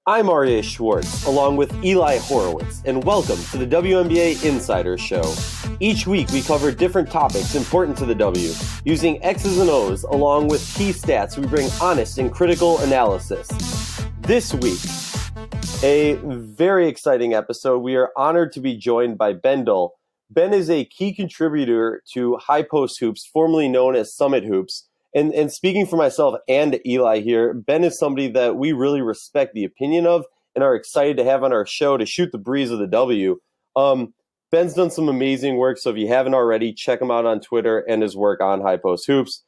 I'm R.A. Schwartz, along with Eli Horowitz, and welcome to the WNBA Insider Show. Each week, we cover different topics important to the W. Using X's and O's, along with key stats, we bring honest and critical analysis. This week, a very exciting episode. We are honored to be joined by Ben Dull. Ben is a key contributor to High Post Hoops, formerly known as Summit Hoops. And speaking for myself and Eli here, Ben is somebody that we really respect the opinion of and are excited to have on our show to shoot the breeze of the W. Ben's done some amazing work, so if you haven't already, check him out on Twitter and his work on High Post Hoops.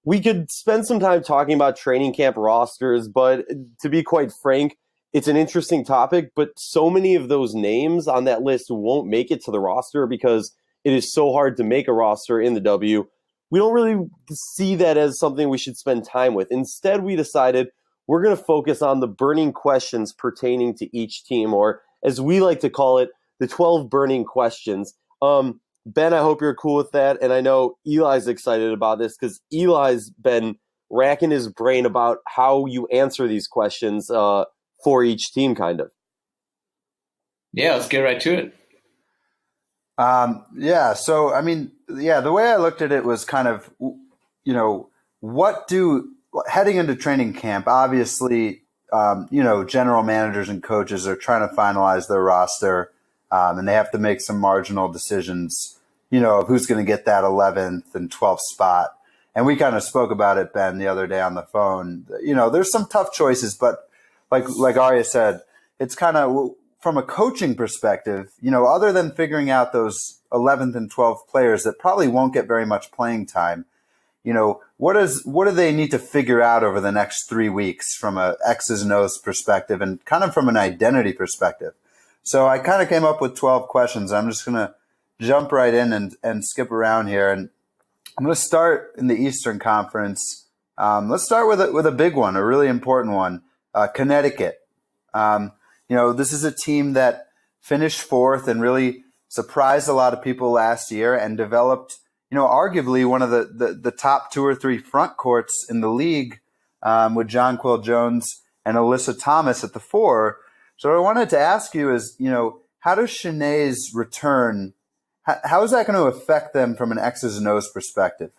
We could spend some time talking about training camp rosters, but to be quite frank, it's an interesting topic, but so many of those names on that list won't make it to the roster because it is so hard to make a roster in the W. We don't really see that as something we should spend time with. Instead, we decided we're going to focus on the burning questions pertaining to each team, or as we like to call it, the 12 burning questions. Ben, I hope you're cool with that. And I know Eli's excited about this because Eli's been racking his brain about how you answer these questions for each team, kind of. Yeah, let's get right to it. The way I looked at it was kind of, heading into training camp, obviously, general managers and coaches are trying to finalize their roster, and they have to make some marginal decisions, of who's going to get that 11th and 12th spot. And we kind of spoke about it, Ben, the other day on the phone. There's some tough choices, but like Arya said, it's kind of from a coaching perspective, other than figuring out those 11th and 12th players that probably won't get very much playing time, what do they need to figure out over the next 3 weeks from a X's and O's perspective and kind of from an identity perspective? So I kind of came up with 12 questions. I'm just going to jump right in and skip around here. And I'm going to start in the Eastern Conference. Let's start with a big one, a really important one, Connecticut. This is a team that finished fourth and really surprised a lot of people last year and developed, arguably one of the top 2 or 3 front courts in the league with Jonquel Jones and Alyssa Thomas at the 4. So what I wanted to ask you is, how does Shanae's return, how is that going to affect them from an X's and O's perspective?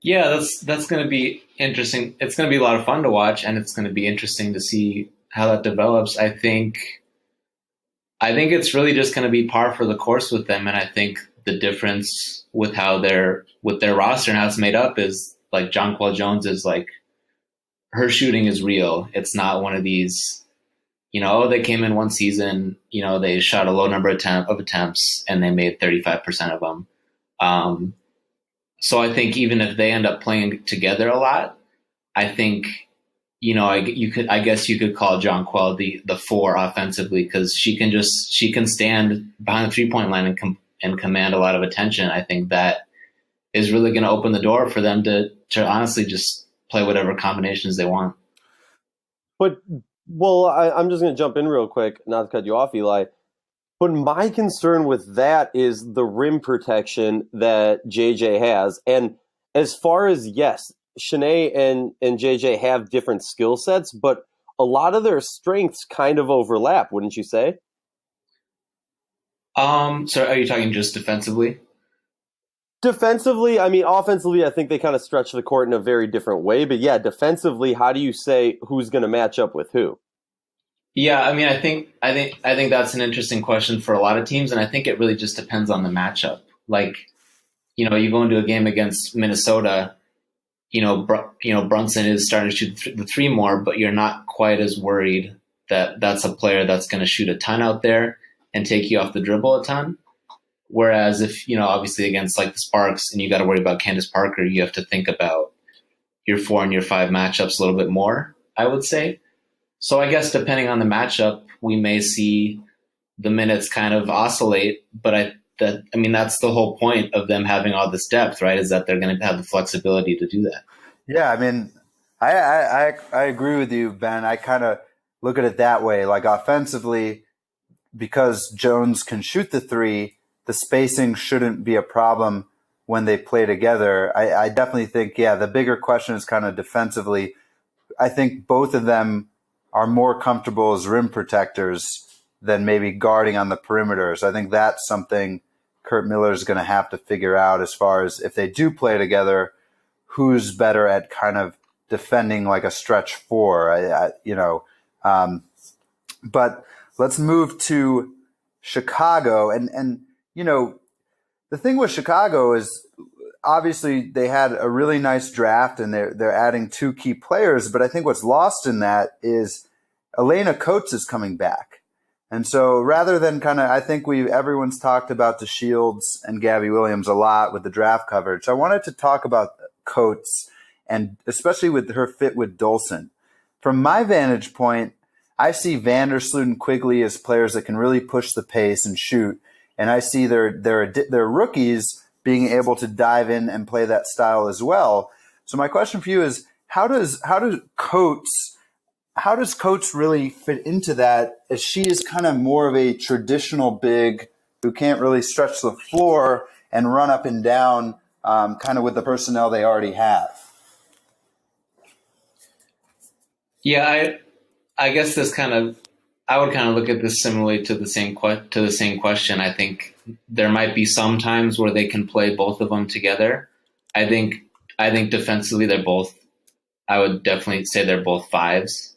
Yeah, that's going to be interesting. It's going to be a lot of fun to watch, and it's going to be interesting to see how that develops. I think it's really just going to be par for the course with them, and I think the difference with their roster and how it's made up is like Jonquel Jones is like her shooting is real. It's not one of these, they came in one season, they shot a low number of attempts and they made 35% of them. So I think even if they end up playing together a lot, I think, I guess you could call Jonquel the 4 offensively because she can stand behind the 3-point line and command a lot of attention. I think that is really going to open the door for them to honestly just play whatever combinations they want. But, I'm just going to jump in real quick, not to cut you off, Eli. But my concern with that is the rim protection that JJ has. And as far as, yes, Shanae and JJ have different skill sets, but a lot of their strengths kind of overlap, wouldn't you say? So are you talking just defensively? Defensively, offensively, I think they kind of stretch the court in a very different way. But yeah, defensively, how do you say who's going to match up with who? Yeah, I think that's an interesting question for a lot of teams, and I think it really just depends on the matchup. Like, you go into a game against Minnesota, Brunson is starting to shoot the 3 more, but you're not quite as worried that that's a player that's going to shoot a ton out there and take you off the dribble a ton. Whereas if, obviously against like the Sparks and you got to worry about Candace Parker, you have to think about your 4 and your 5 matchups a little bit more, I would say. So I guess depending on the matchup, we may see the minutes kind of oscillate, but that's the whole point of them having all this depth, right? Is that they're going to have the flexibility to do that. Yeah, I agree with you, Ben. I kind of look at it that way. Like offensively, because Jones can shoot the 3, the spacing shouldn't be a problem when they play together. I definitely think, the bigger question is kind of defensively. I think both of them are more comfortable as rim protectors than maybe guarding on the perimeter. So I think that's something Curt Miller is going to have to figure out as far as if they do play together, who's better at kind of defending like a stretch four, but let's move to Chicago. And the thing with Chicago is obviously they had a really nice draft and they're adding two key players. But I think what's lost in that is Elena Coates is coming back. And so rather than I think everyone's talked about the Shields and Gabby Williams a lot with the draft coverage. I wanted to talk about Coates and especially with her fit with Dolson. From my vantage point, I see Vandersloot and Quigley as players that can really push the pace and shoot. And I see their rookies being able to dive in and play that style as well. So my question for you is, how does Coates really fit into that, as she is kind of more of a traditional big who can't really stretch the floor and run up and down kind of with the personnel they already have? Yeah, I guess I would kind of look at this similarly to the same question. I think there might be some times where they can play both of them together. I think defensively I would definitely say they're both fives.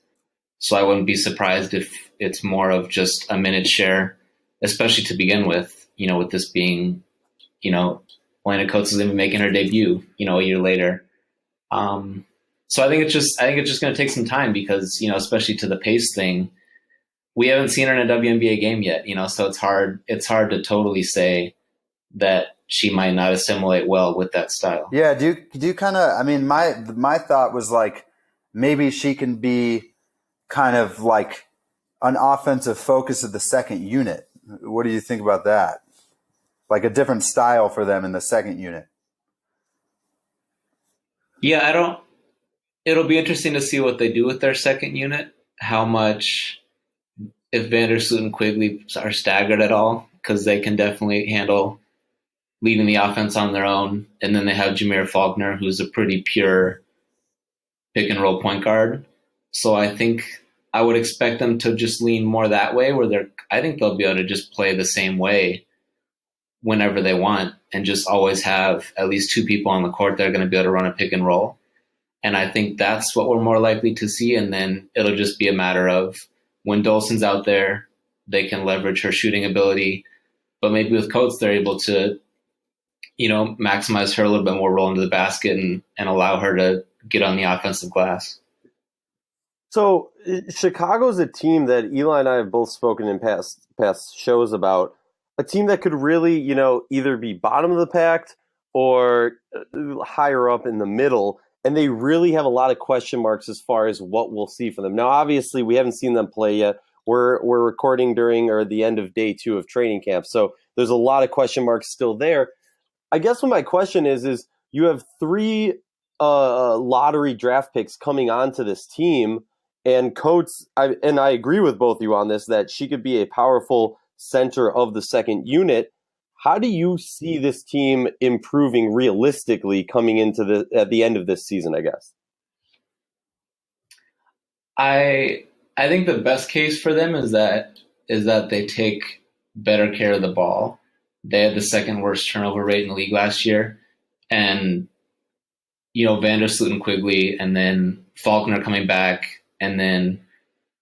So I wouldn't be surprised if it's more of just a minute share, especially to begin with, with this being, Elena Coates is going to be making her debut, a year later. So I think it's just going to take some time because, especially to the pace thing, we haven't seen her in a WNBA game yet, so it's hard to totally say that she might not assimilate well with that style. Yeah. Do you kind of, my thought was like, maybe she can be kind of like an offensive focus of the second unit. What do you think about that? Like a different style for them in the second unit. Yeah, it'll be interesting to see what they do with their second unit, how much, if Vandersloot and Quigley are staggered at all, because they can definitely handle leading the offense on their own. And then they have Jameer Faulkner, who's a pretty pure pick and roll point guard. So I think I would expect them to just lean more that way, where I think they'll be able to just play the same way whenever they want and just always have at least two people on the court that are going to be able to run a pick and roll. And I think that's what we're more likely to see. And then it'll just be a matter of when Dolson's out there, they can leverage her shooting ability. But maybe with Coates, they're able to, maximize her a little bit more, roll into the basket and allow her to get on the offensive glass. So Chicago's a team that Eli and I have both spoken in past shows about, a team that could really, either be bottom of the pack or higher up in the middle. And they really have a lot of question marks as far as what we'll see from them. Now, obviously, we haven't seen them play yet. We're recording during or the end of day 2 of training camp. So there's a lot of question marks still there. I guess what my question is you have 3 lottery draft picks coming onto this team. And Coates, I agree with both of you on this, that she could be a powerful center of the second unit. How do you see this team improving realistically coming into at the end of this season, I guess? I think the best case for them is that they take better care of the ball. They had the second worst turnover rate in the league last year. And, Vandersloot and Quigley, and then Faulkner coming back, and then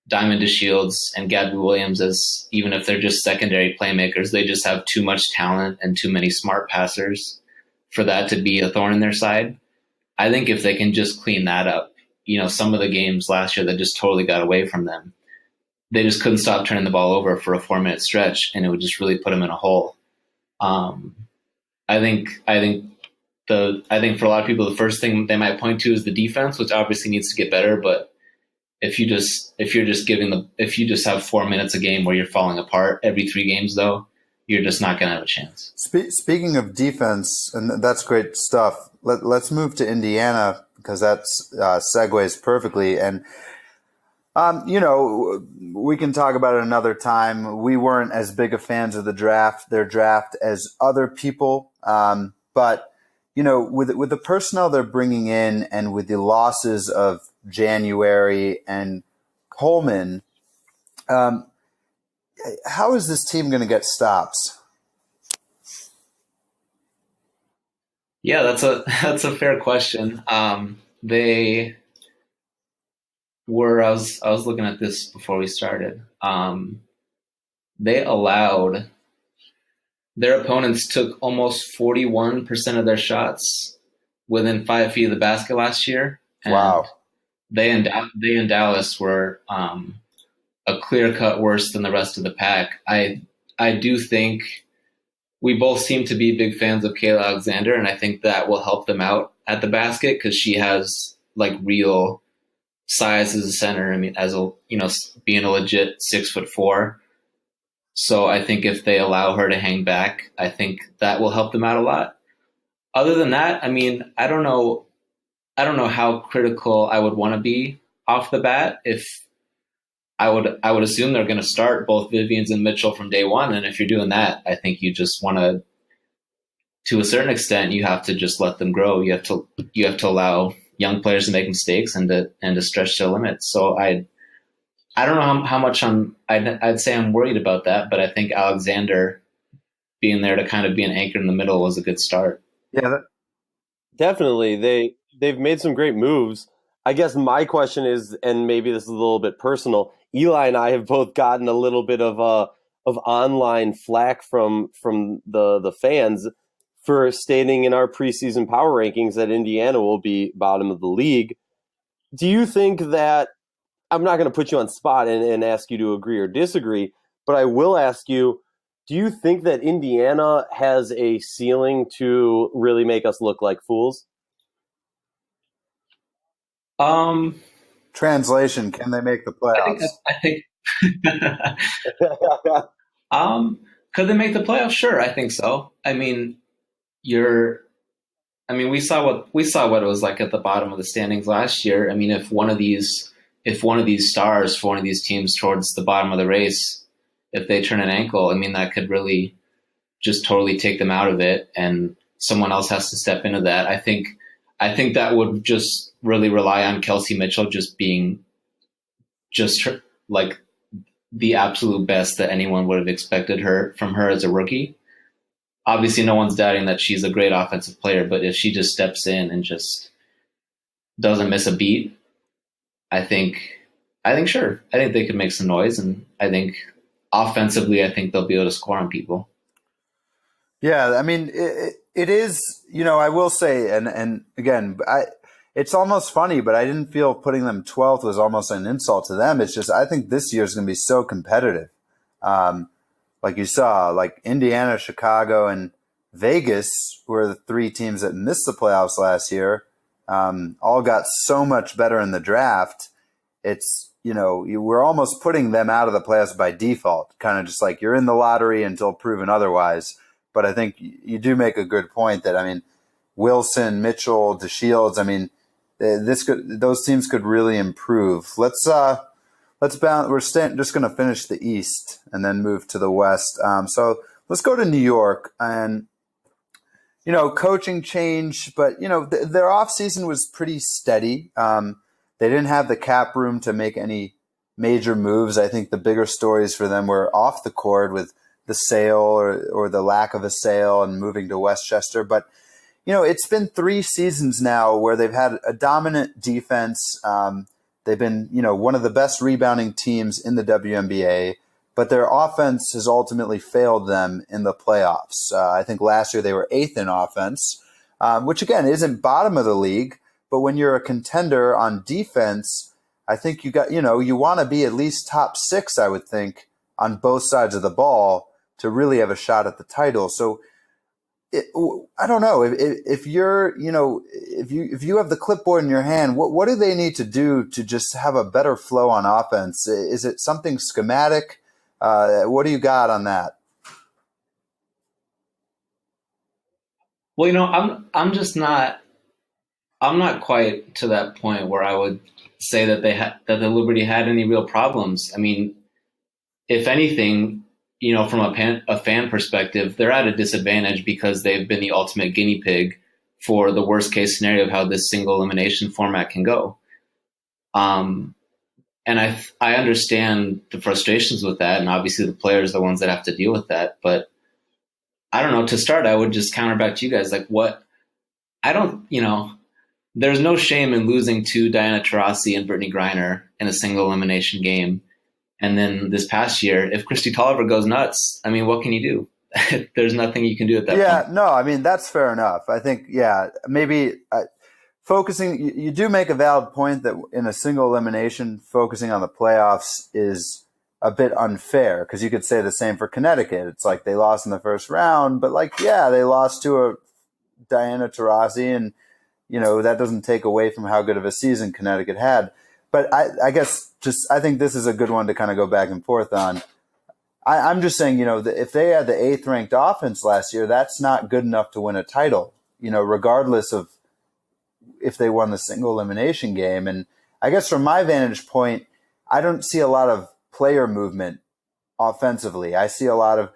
Diamond DeShields and Gabby Williams, as even if they're just secondary playmakers, they just have too much talent and too many smart passers for that to be a thorn in their side. I think if they can just clean that up, some of the games last year that just totally got away from them, they just couldn't stop turning the ball over for a 4-minute stretch, and it would just really put them in a hole. I think for a lot of people, the first thing they might point to is the defense, which obviously needs to get better, but if you just have 4 minutes a game where you're falling apart every 3 games, though, you're just not going to have a chance. Speaking of defense, and that's great stuff. Let's move to Indiana because that segues perfectly. And we can talk about it another time. We weren't as big of fans of their draft as other people, but with the personnel they're bringing in and with the losses of January, and Coleman. How is this team going to get stops? Yeah, that's a fair question. They were. I was looking at this before we started. They allowed their opponents took almost 41% of their shots within 5 feet of the basket last year. And wow. They in Dallas were a clear cut worse than the rest of the pack. I do think we both seem to be big fans of Kayla Alexander, and I think that will help them out at the basket because she has like real size as a center. I mean, as a being a legit 6'4". So I think if they allow her to hang back, I think that will help them out a lot. Other than that, I mean, I don't know how critical I would want to be off the bat. If I would assume they're going to start both Vivians and Mitchell from day one. And if you're doing that, I think you just want to a certain extent, you have to just let them grow. You have to allow young players to make mistakes and to stretch their limits. So I don't know how much I'd say I'm worried about that, but I think Alexander being there to kind of be an anchor in the middle was a good start. Yeah, definitely. They've made some great moves. I guess my question is, and maybe this is a little bit personal, Eli and I have both gotten a little bit of online flack from the fans for stating in our preseason power rankings that Indiana will be bottom of the league. Do you think that, I'm not going to put you on spot and ask you to agree or disagree, but I will ask you, do you think that Indiana has a ceiling to really make us look like fools? Translation, can they make the playoffs? I think could they make the playoffs? Sure, I think so. I mean, we saw what it was like at the bottom of the standings last year. I mean, if one of these stars for one of these teams towards the bottom of the race, if they turn an ankle, I mean, that could really just totally take them out of it, and someone else has to step into that. I think that would just really rely on Kelsey Mitchell just being just like the absolute best that anyone would have expected from her as a rookie. Obviously, no one's doubting that she's a great offensive player, but if she just steps in and just doesn't miss a beat, I think sure. I think they could make some noise, and I think offensively, I think they'll be able to score on people. Yeah, I mean, it is, I will say, and again, it's almost funny, but I didn't feel putting them 12th was almost an insult to them. It's just, I think this year is going to be so competitive. Like you saw, like Indiana, Chicago, and Vegas were the three teams that missed the playoffs last year. All got so much better in the draft. It's, we're almost putting them out of the playoffs by default, kind of just like you're in the lottery until proven otherwise. But I think you do make a good point that, I mean, Wilson, Mitchell, DeShields, I mean, those teams could really improve. Let's bounce. We're just going to finish the East and then move to the West. So let's go to New York, and coaching change, but their offseason was pretty steady. They didn't have the cap room to make any major moves. I think the bigger stories for them were off the court with the sale or the lack of a sale and moving to Westchester. But, it's been 3 seasons now where they've had a dominant defense. They've been, one of the best rebounding teams in the WNBA, but their offense has ultimately failed them in the playoffs. I think last year they were 8th in offense, which again isn't bottom of the league, but when you're a contender on defense, I think you want to be at least top 6, I would think, on both sides of the ball to really have a shot at the title. So I don't know if you're, if you have the clipboard in your hand, what do they need to do to just have a better flow on offense? Is it something schematic? What do you got on that? Well, I'm not quite to that point where I would say that that the Liberty had any real problems. I mean, if anything, from a fan perspective, they're at a disadvantage because they've been the ultimate guinea pig for the worst case scenario of how this single elimination format can go. And I understand the frustrations with that, and obviously the players are the ones that have to deal with that. But I don't know. To start, I would just counter back to you guys. Like, what? I don't. There's no shame in losing to Diana Taurasi and Brittany Griner in a single elimination game. And then this past year, if Christy Tolliver goes nuts, I mean, what can you do? There's nothing you can do at that point. Yeah, no, I mean, that's fair enough. I think, maybe focusing, you do make a valid point that in a single elimination, focusing on the playoffs is a bit unfair, because you could say the same for Connecticut. It's like they lost in the first round, but they lost to a Diana Taurasi, and that doesn't take away from how good of a season Connecticut had. But I guess I think this is a good one to kind of go back and forth on. I'm just saying, if they had the 8th ranked offense last year, that's not good enough to win a title, regardless of if they won the single elimination game. And I guess from my vantage point, I don't see a lot of player movement offensively. I see a lot of,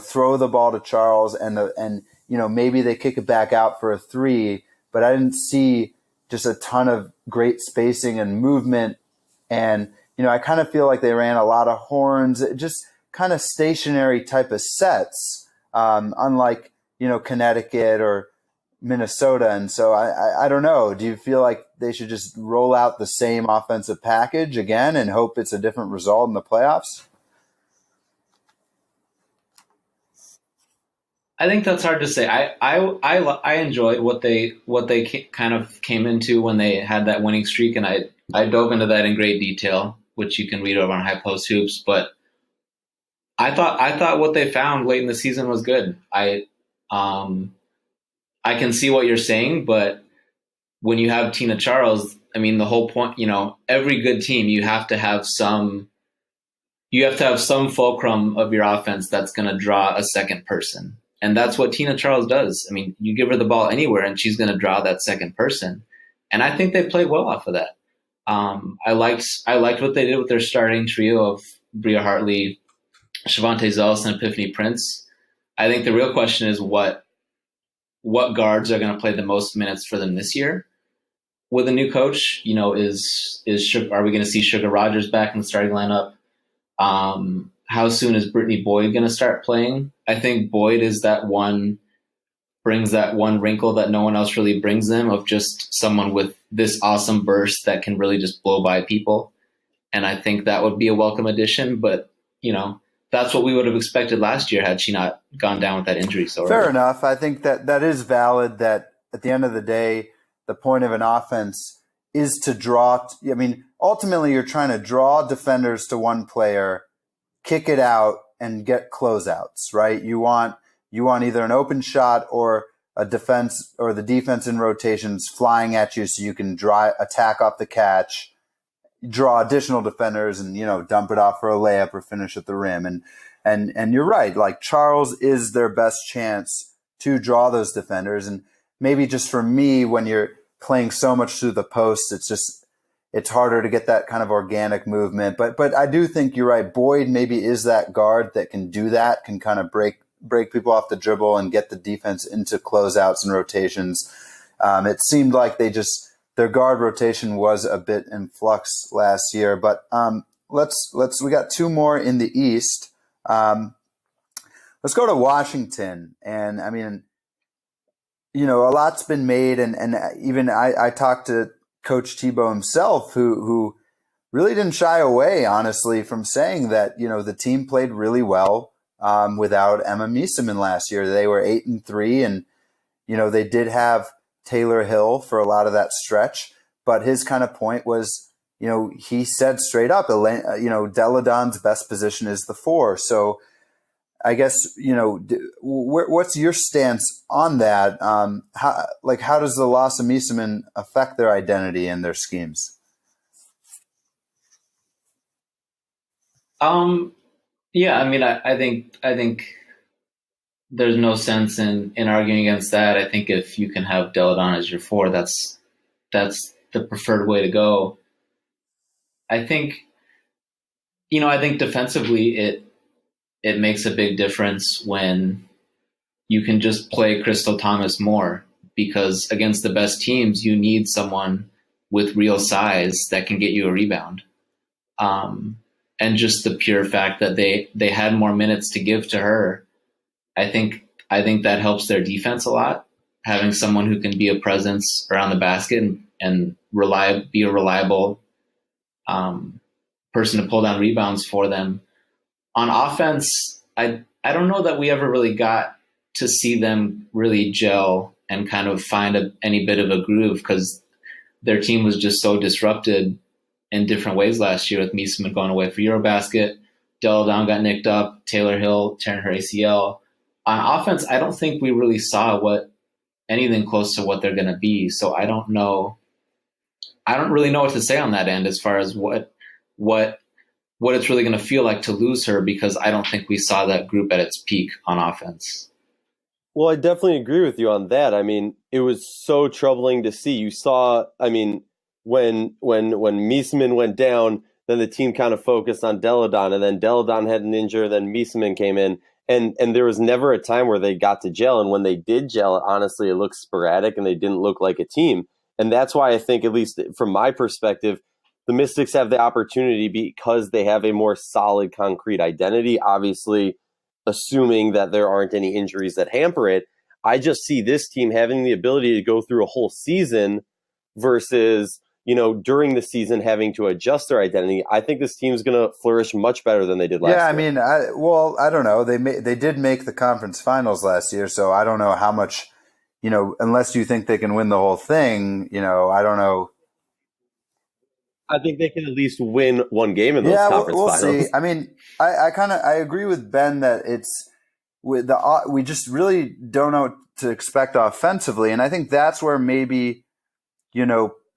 throw the ball to Charles and maybe they kick it back out for a 3, but I didn't see just a ton of great spacing and movement. And, I kind of feel like they ran a lot of horns, just kind of stationary type of sets, unlike, Connecticut or Minnesota. And so I don't know. Do you feel like they should just roll out the same offensive package again and hope it's a different result in the playoffs? I think that's hard to say. I enjoyed what they kind of came into when they had that winning streak, and I dove into that in great detail, which you can read over on High Post Hoops. But I thought what they found late in the season was good. I can see what you're saying, but when you have Tina Charles, I mean, the whole point, every good team, you have to have some fulcrum of your offense that's going to draw a second person. And that's what Tina Charles does. I mean, you give her the ball anywhere and she's going to draw that second person. And I think they played well off of that. I liked what they did with their starting trio of Bria Hartley, Shavonte Zellis, and Epiphany Prince. I think the real question is what guards are going to play the most minutes for them this year with a new coach. Are we going to see Sugar Rogers back in the starting lineup? How soon is Brittany Boyd going to start playing? I think Boyd brings that one wrinkle that no one else really brings them, of just someone with this awesome burst that can really just blow by people. And I think that would be a welcome addition, but that's what we would have expected last year had she not gone down with that injury. So fair enough. I think that is valid, that at the end of the day, the point of an offense is to draw. I mean, ultimately you're trying to draw defenders to one player, kick it out, and get closeouts, right? You want either an open shot or a defense, or the defense in rotations flying at you so you can attack off the catch, draw additional defenders, and dump it off for a layup or finish at the rim. And you're right, like Charles is their best chance to draw those defenders. And maybe just for me, when you're playing so much through the post, it's harder to get that kind of organic movement. But I do think you're right. Boyd maybe is that guard that can do that, can kind of break people off the dribble and get the defense into closeouts and rotations. It seemed like their guard rotation was a bit in flux last year. But we got 2 more in the East. Let's go to Washington. And I mean, a lot's been made, and even I talked to Coach Tebow himself, who really didn't shy away, honestly, from saying that, the team played really well without Emma Miesemann last year. They were 8-3, and, they did have Taylor Hill for a lot of that stretch. But his kind of point was, he said straight up, Delle Donne's best position is the 4. So I guess, what's your stance on that? How does the loss of Miesemann affect their identity and their schemes? Yeah, I mean, I think there's no sense in arguing against that. I think if you can have Delle Donne as your 4, that's the preferred way to go. I think defensively it makes a big difference when you can just play Crystal Thomas more, because against the best teams, you need someone with real size that can get you a rebound. And just the pure fact that they had more minutes to give to her, I think that helps their defense a lot. Having someone who can be a presence around the basket and be a reliable person to pull down rebounds for them. On offense, I don't know that we ever really got to see them really gel and kind of find any bit of a groove, because their team was just so disrupted in different ways last year, with Miesman going away for Eurobasket, Deladon got nicked up, Taylor Hill tearing her ACL. On offense, I don't think we really saw anything close to what they're going to be. So I don't really know what to say on that end as far as what it's really going to feel like to lose her, because I don't think we saw that group at its peak on offense. Well, I definitely agree with you on that. I mean, it was so troubling to see. You saw, I mean, when Miesman went down, then the team kind of focused on Deladon, and then Deladon had an injury, then Miesman came in, and there was never a time where they got to gel. And when they did gel, honestly, it looked sporadic and they didn't look like a team. And that's why I think, at least from my perspective, the Mystics have the opportunity because they have a more solid, concrete identity. Obviously, assuming that there aren't any injuries that hamper it, I just see this team having the ability to go through a whole season versus, during the season having to adjust their identity. I think this team's going to flourish much better than they did last year. Yeah, I mean, I don't know. They did make the conference finals last year, so I don't know how much, unless you think they can win the whole thing, I don't know. I think they can at least win one game in those conference finals. We'll see. I mean, I agree with Ben that we just really don't know what to expect offensively, and I think that's where maybe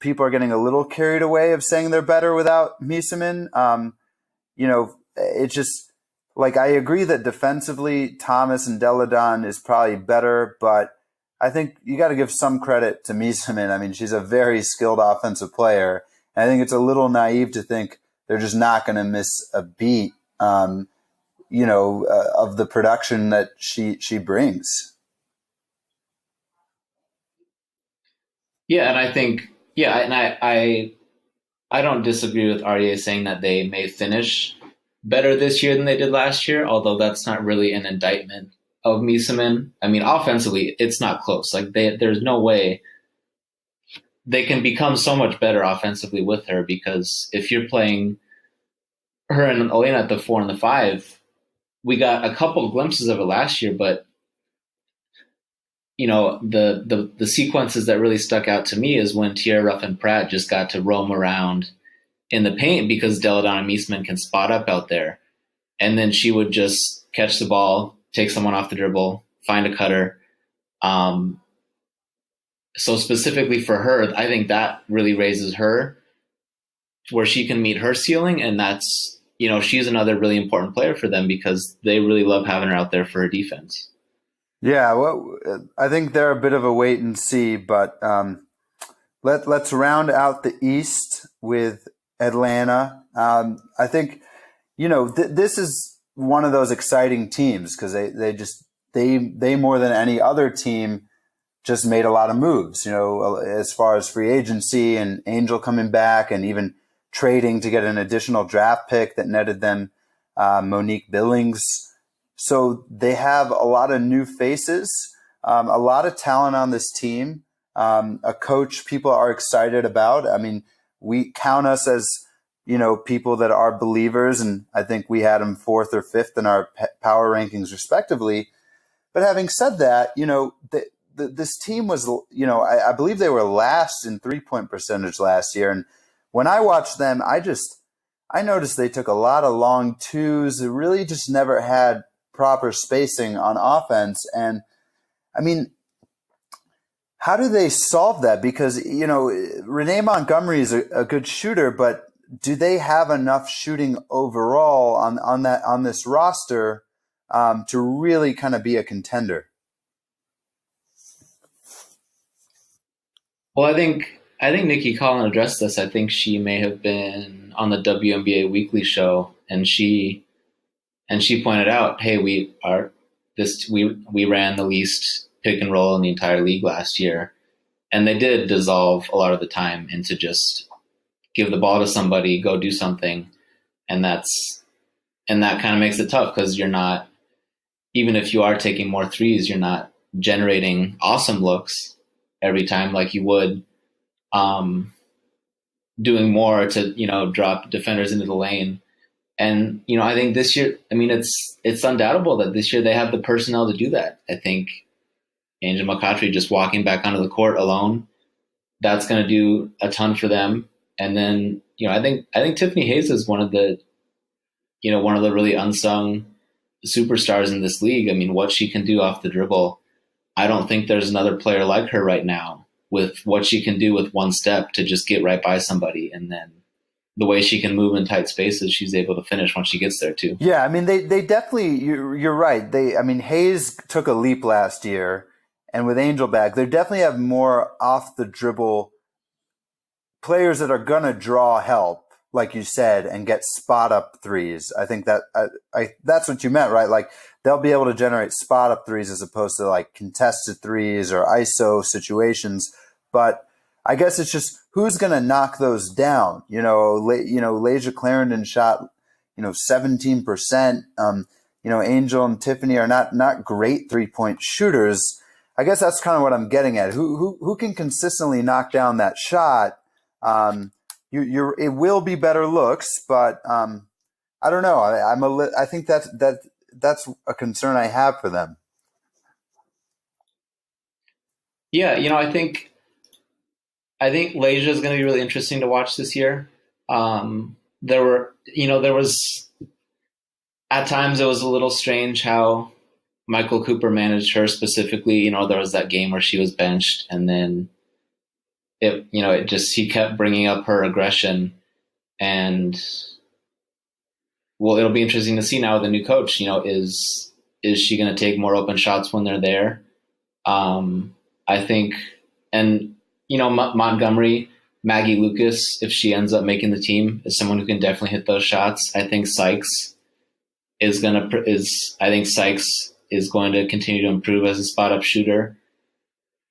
people are getting a little carried away of saying they're better without Miesman. It's just like, I agree that defensively Thomas and Deladon is probably better, but I think you got to give some credit to Miesman. I mean, she's a very skilled offensive player. I think it's a little naive to think they're just not going to miss a beat, of the production that she brings. Yeah, and I think, and I don't disagree with Aryeh saying that they may finish better this year than they did last year, although that's not really an indictment of Miesman. I mean, offensively, it's not close. Like, there's no way they can become so much better offensively with her, because if you're playing her and Elena at the 4 and the 5, we got a couple of glimpses of it last year, but the sequences that really stuck out to me is when Tierra Ruffin-Pratt just got to roam around in the paint because Deladon and Miesman can spot up out there. And then she would just catch the ball, take someone off the dribble, find a cutter. So specifically for her, I think that really raises her where she can meet her ceiling. And that's, she's another really important player for them because they really love having her out there for her defense. Yeah, well, I think they're a bit of a wait and see, but let's round out the East with Atlanta. I think, this is one of those exciting teams because they more than any other team just made a lot of moves, as far as free agency and Angel coming back and even trading to get an additional draft pick that netted them Monique Billings. So they have a lot of new faces, a lot of talent on this team, a coach people are excited about. I mean, we count us as, people that are believers, and I think we had them 4th or 5th in our power rankings respectively. But having said that, this team was, I believe they were last in 3-point percentage last year. And when I watched them, I noticed they took a lot of long twos. They really just never had proper spacing on offense. And I mean, how do they solve that? Because, Renee Montgomery is a good shooter, but do they have enough shooting overall on this roster to really kind of be a contender? Well, I think Nikki Collin addressed this. I think she may have been on the WNBA Weekly show, and she pointed out, hey, we ran the least pick and roll in the entire league last year, And they did dissolve a lot of the time into just give the ball to somebody, go do something. And that kind of makes it tough because you're not, even if you are taking more threes, you're not generating awesome looks every time like you would doing more to, drop defenders into the lane. And, I think this year, it's undoubtable that this year they have the personnel to do that. I think Angel McCoughtry just walking back onto the court alone, that's going to do a ton for them. And then, I think Tiffany Hayes is one of the really unsung superstars in this league. I mean, what she can do off the dribble, I don't think there's another player like her right now with what she can do with one step to just get right by somebody. And then the way she can move in tight spaces, she's able to finish once she gets there too. Yeah, they definitely, you're right. Hayes took a leap last year, and with Angel back, they definitely have more off the dribble players that are going to draw help, like you said, and get spot up threes. I think that that's what you meant, right? Like they'll be able to generate spot up threes as opposed to like contested threes or ISO situations. But I guess it's just who's going to knock those down. Lasia Clarendon shot, 17%. Angel and Tiffany are not great 3-point shooters. I guess that's kind of what I'm getting at. Who can consistently knock down that shot? It will be better looks, but I don't know. I think that's a concern I have for them. Yeah, I think Lasia is going to be really interesting to watch this year. There was at times it was a little strange how Michael Cooper managed her specifically. There was that game where she was benched, and then he kept bringing up her aggression, and it'll be interesting to see now with the new coach. Is she going to take more open shots when they're there? I think, and Montgomery, Maggie Lucas, if she ends up making the team, is someone who can definitely hit those shots. I think Sykes is going to continue to improve as a spot up shooter.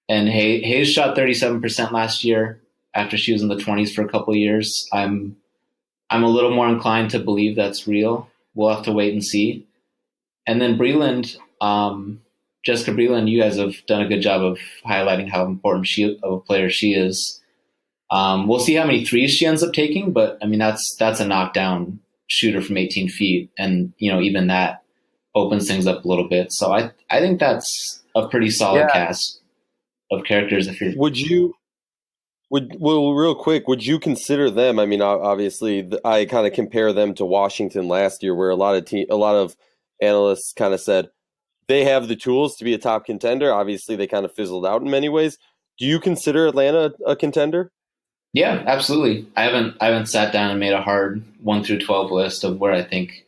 And Hayes shot 37% last year after she was in the 20s for a couple of years. I'm a little more inclined to believe that's real. We'll have to wait and see. And then Breland, Jessica Breland, you guys have done a good job of highlighting how important of a player she is. We'll see how many threes she ends up taking, but that's a knockdown shooter from 18 feet, and even that opens things up a little bit. So I think that's a pretty solid cast of characters. Would you consider them? Obviously, I kind of compare them to Washington last year, where a lot of analysts kind of said they have the tools to be a top contender. Obviously, they kind of fizzled out in many ways. Do you consider Atlanta a contender? Yeah, absolutely. I haven't sat down and made a hard 1 through 12 list of where I think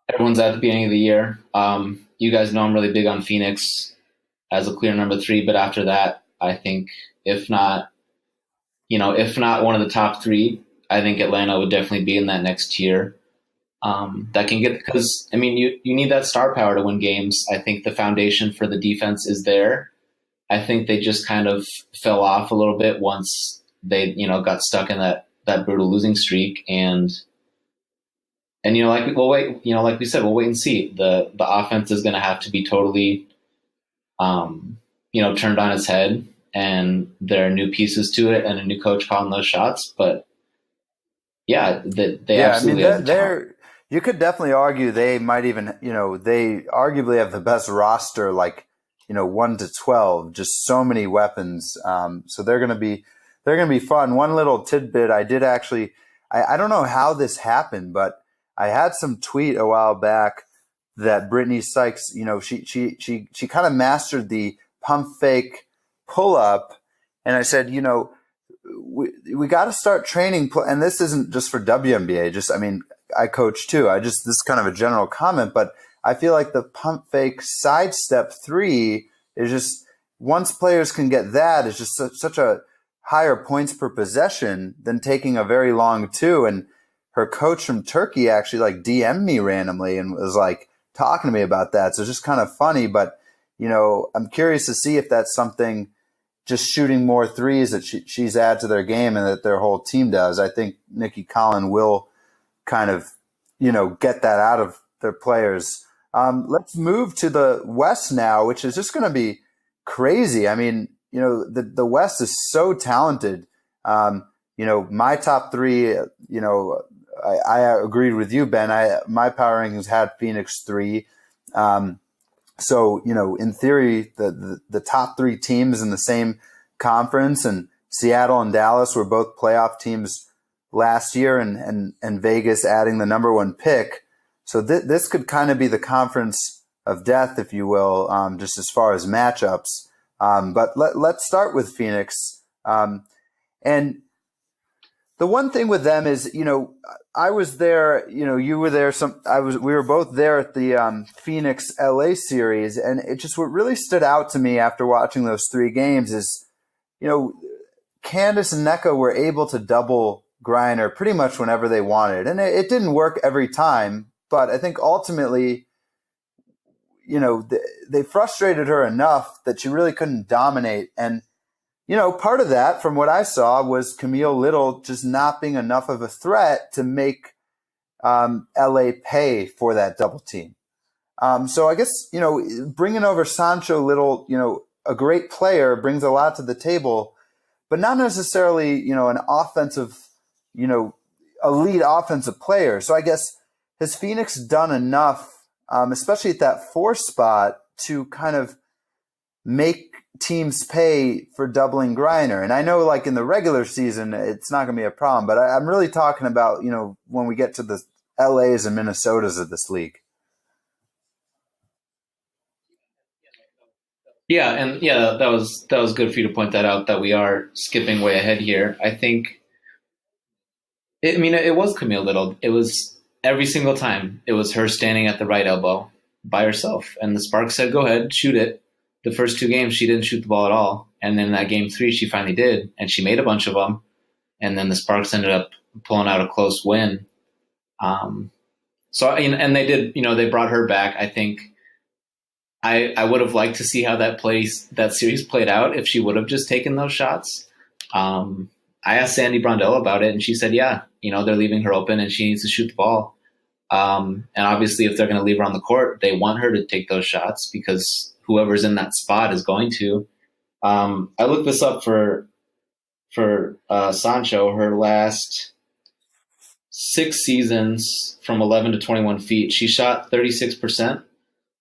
everyone's at the beginning of the year. You guys know I'm really big on Phoenix as a clear number 3, but after that, I think if not one of the top 3, I think Atlanta would definitely be in that next tier. That can get, because you need that star power to win games. I think the foundation for the defense is there. I think they just kind of fell off a little bit once they got stuck in that brutal losing streak, and like we said, we'll wait and see. The offense is going to have to be totally turned on its head, and there are new pieces to it and a new coach calling those shots. But yeah, they absolutely have the talent. You could definitely argue they might even, they arguably have the best roster, 1 to 12, just so many weapons. So they're going to be fun. One little tidbit, I did actually, I don't know how this happened, but I had some tweet a while back that Brittany Sykes, she kind of mastered the pump fake pull up. And I said, we got to start training. And this isn't just for WNBA, I coach too. This is kind of a general comment, but I feel like the pump fake sidestep 3 is just, once players can get that, is just such a higher points per possession than taking a very long 2. And her coach from Turkey actually DM'd me randomly and was talking to me about that. So it's just kind of funny, but I'm curious to see if that's something just shooting more threes that she's added to their game and that their whole team does. I think Nikki Collin will kind of, get that out of their players. Let's move to the West now, which is just going to be crazy. I mean, the West is so talented. My top three, I agreed with you, Ben. My power rankings had Phoenix 3. So, in theory, the top three teams in the same conference, and Seattle and Dallas were both playoff teams last year, and Vegas adding the number 1 pick. So this could kind of be the conference of death, if you will, just as far as matchups. But let's start with Phoenix. And the one thing with them is, I was there, you were there. We were both there at the Phoenix LA series, and it just what really stood out to me after watching those 3 games is, Candace and Nneka were able to double Griner pretty much whenever they wanted, and it didn't work every time. But I think ultimately, they frustrated her enough that she really couldn't dominate. And part of that, from what I saw, was Camille Little just not being enough of a threat to make LA pay for that double team. So I guess, bringing over Sancho Little, a great player, brings a lot to the table, but not necessarily, an offensive, elite offensive player. So I guess, has Phoenix done enough, especially at that 4 spot, to kind of make teams pay for doubling Griner? And I know, like, in the regular season, it's not going to be a problem, but I'm really talking about, when we get to the LAs and Minnesotas of this league. Yeah, and that was good for you to point that out, that we are skipping way ahead here. I think, it was Camille Little. It was every single time. It was her standing at the right elbow by herself, and the Sparks said, "Go ahead, shoot it." The first 2 games, she didn't shoot the ball at all. And then that game 3, she finally did. And she made a bunch of them. And then the Sparks ended up pulling out a close win. And they did, they brought her back. I think I would have liked to see how that series played out if she would have just taken those shots. I asked Sandy Brondell about it, and she said, yeah, they're leaving her open and she needs to shoot the ball. And obviously, if they're going to leave her on the court, they want her to take those shots because whoever's in that spot is going to. I looked this up for Sancho. Her last 6 seasons from 11 to 21 feet, she shot 36%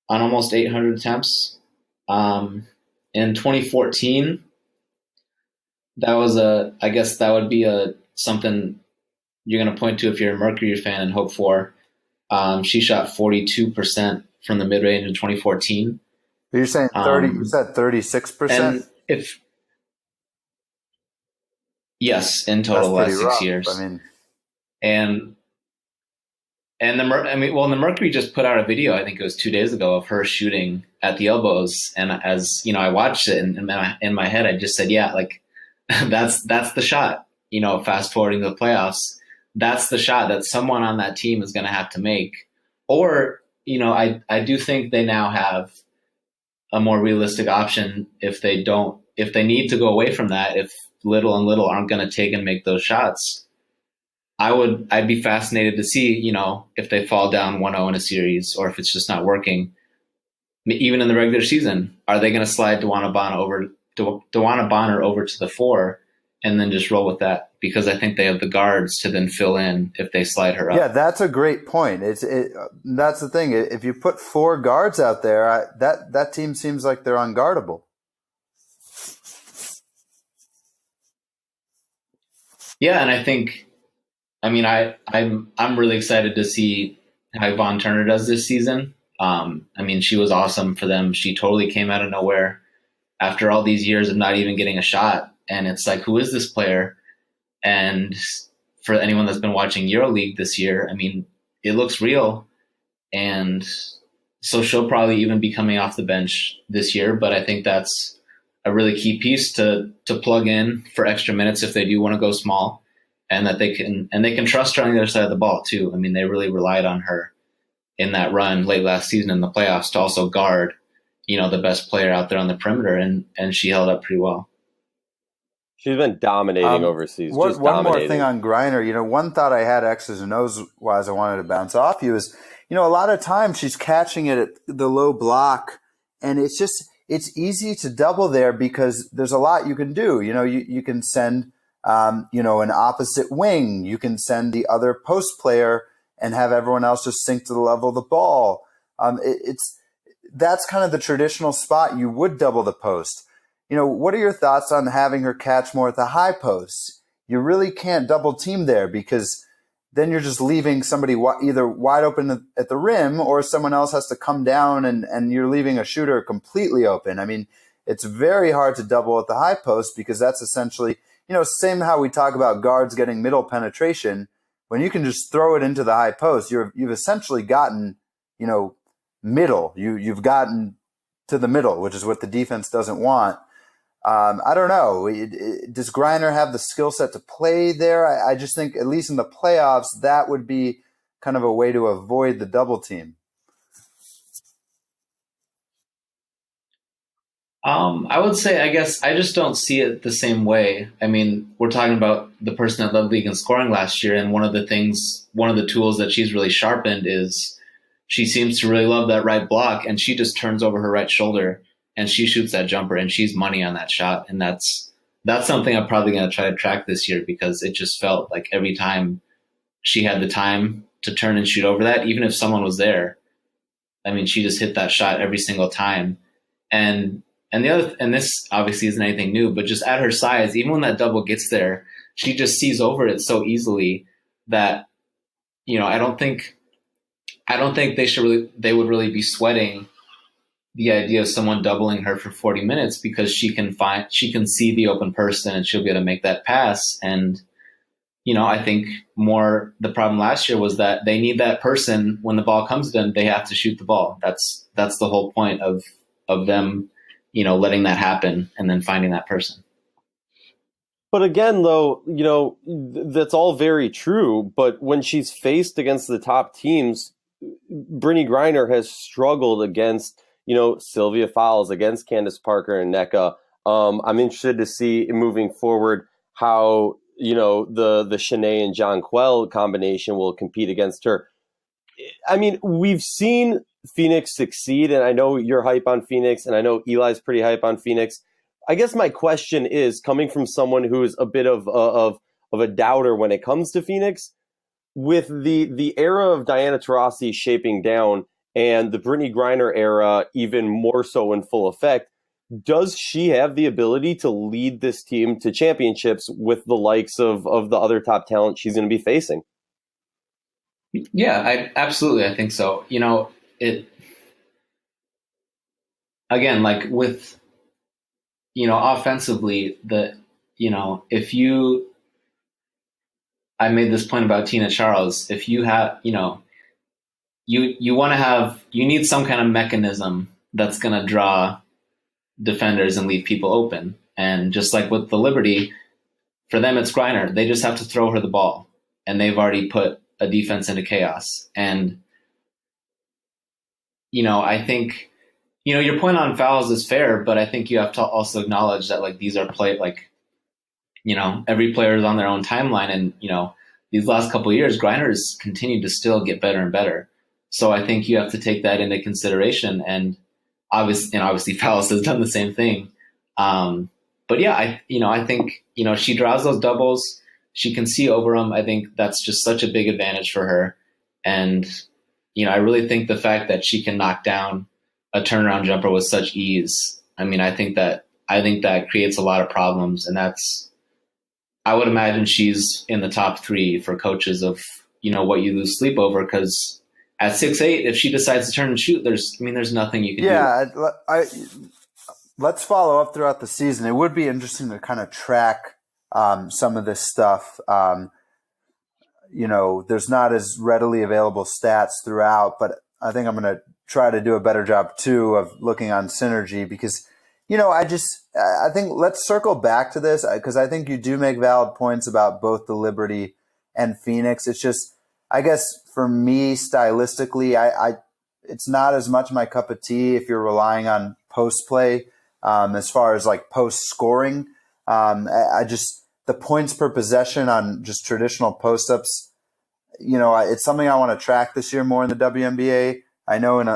on almost 800 attempts. In 2014, I guess that would be something you're going to point to if you're a Mercury fan and hope for. She shot 42% from the mid-range in 2014. You're saying 30? You said 36%. Yes, in total, last 6 years. I mean, and the Mercury just put out a video. I think it was 2 days ago of her shooting at the elbows. And as I watched it, and in my head, I just said, yeah, like that's the shot. Fast forwarding to the playoffs, that's the shot that someone on that team is going to have to make. Or I do think they now have a more realistic option if they need to go away from that, if Little and Little aren't going to take and make those shots. I'd be fascinated to see, if they fall down 1-0 in a series, or if it's just not working. Even in the regular season, are they going to slide Dewana Bonner over to the 4 and then just roll with that? Because I think they have the guards to then fill in if they slide her up. Yeah, that's a great point. That's the thing. If you put 4 guards out there, that team seems like they're unguardable. Yeah, and I think, I'm really excited to see how Yvonne Turner does this season. She was awesome for them. She totally came out of nowhere after all these years of not even getting a shot. And it's like, who is this player? And for anyone that's been watching EuroLeague this year, it looks real. And so she'll probably even be coming off the bench this year. But I think that's a really key piece to plug in for extra minutes if they do want to go small, and that they can trust her on the other side of the ball too. They really relied on her in that run late last season in the playoffs to also guard, the best player out there on the perimeter, and she held up pretty well. She's been dominating overseas. One more thing on Griner. One thought I had X's and O's wise I wanted to bounce off you is, a lot of times she's catching it at the low block, and it's easy to double there because there's a lot you can do. You can send, an opposite wing. You can send the other post player and have everyone else just sink to the level of the ball. That's kind of the traditional spot you would double the post. What are your thoughts on having her catch more at the high post? You really can't double team there because then you're just leaving somebody either wide open at the rim or someone else has to come down and you're leaving a shooter completely open. I mean, it's very hard to double at the high post because that's essentially, same how we talk about guards getting middle penetration. When you can just throw it into the high post, you've essentially gotten, middle. You've gotten to the middle, which is what the defense doesn't want. I don't know. Does Griner have the skill set to play there? I just think, at least in the playoffs, that would be kind of a way to avoid the double team. I would say, I guess, I just don't see it the same way. I mean, we're talking about the person that led the league in scoring last year, and one of the tools that she's really sharpened is she seems to really love that right block, and she just turns over her right shoulder and she shoots that jumper, and she's money on that shot. And that's something I'm probably going to try to track this year because it just felt like every time she had the time to turn and shoot over that, even if someone was there, I mean, she just hit that shot every single time. And this obviously isn't anything new, but just at her size, even when that double gets there, she just sees over it so easily that, I don't think they would really be sweating the idea of someone doubling her for 40 minutes because she can see the open person and she'll be able to make that pass. And, I think the problem last year was that they need that person when the ball comes to them, they have to shoot the ball. That's the whole point of them, letting that happen and then finding that person. But again, though, that's all very true. But when she's faced against the top teams, Brittany Griner has struggled against, Sylvia Fowles, against Candace Parker and NECA. I'm interested to see moving forward how, the Shanae and Jonquel combination will compete against her. I mean, we've seen Phoenix succeed, and I know you're hype on Phoenix, and I know Eli's pretty hype on Phoenix. I guess my question is, coming from someone who is a bit of a doubter when it comes to Phoenix, with the era of Diana Taurasi shaping down and the Brittany Griner era even more so in full effect, does she have the ability to lead this team to championships with the likes of the other top talent she's going to be facing? Yeah, absolutely. I think so. Again, like with, offensively, I made this point about Tina Charles. If you have, you need some kind of mechanism that's going to draw defenders and leave people open. And just like with the Liberty, for them, it's Griner. They just have to throw her the ball, and they've already put a defense into chaos. And, I think, your point on fouls is fair, but I think you have to also acknowledge that, like, these are every player is on their own timeline. And, these last couple of years, Griner has continued to still get better and better. So I think you have to take that into consideration. And obviously Fowles has done the same thing. But yeah, I think, she draws those doubles. She can see over them. I think that's just such a big advantage for her. And, I really think the fact that she can knock down a turnaround jumper with such ease, I think that creates a lot of problems. And I would imagine she's in the top 3 for coaches of, what you lose sleep over, because at 6'8", if she decides to turn and shoot, there's nothing you can do. Yeah, let's follow up throughout the season. It would be interesting to kind of track some of this stuff. There's not as readily available stats throughout, but I think I'm going to try to do a better job too of looking on synergy because, I think let's circle back to this because I think you do make valid points about both the Liberty and Phoenix. It's just, I guess for me, stylistically, it's not as much my cup of tea if you're relying on post play as far as like post scoring. I just the points per possession on just traditional post-ups, it's something I want to track this year more in the WNBA. I know in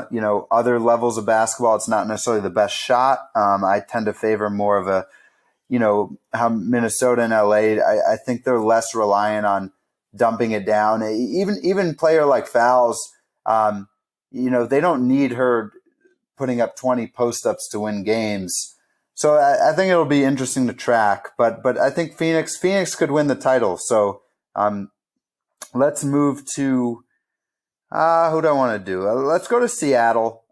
other levels of basketball, it's not necessarily the best shot. I tend to favor more of a, how Minnesota and LA, I think they're less reliant on dumping it down. Even player like Fowles, they don't need her putting up 20 post-ups to win games. So I think it'll be interesting to track. But I think Phoenix could win the title. So let's move to who do I want to do? Let's go to Seattle,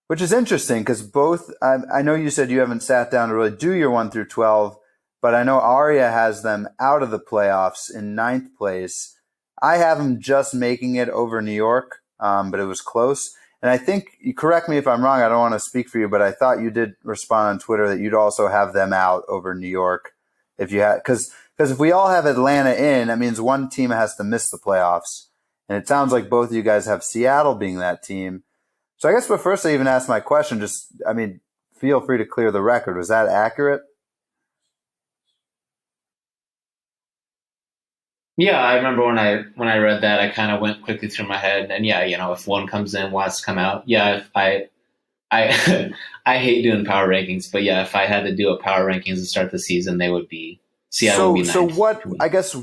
which is interesting because both I know you said you haven't sat down to really do your 1 through 12, but I know Aria has them out of the playoffs in 9th place. I have them just making it over New York, but it was close. And I think, you correct me if I'm wrong, I don't want to speak for you, but I thought you did respond on Twitter that you'd also have them out over New York if you had, because if we all have Atlanta in, that means one team has to miss the playoffs. And it sounds like both of you guys have Seattle being that team. So I guess, but first I even asked my question, feel free to clear the record. Was that accurate? Yeah, I remember when I read that, I kind of went quickly through my head, and if one comes in, one has to come out. Yeah, if I hate doing power rankings, but yeah, if I had to do a power rankings to start the season, they would be Seattle. Would be so ninth. What I guess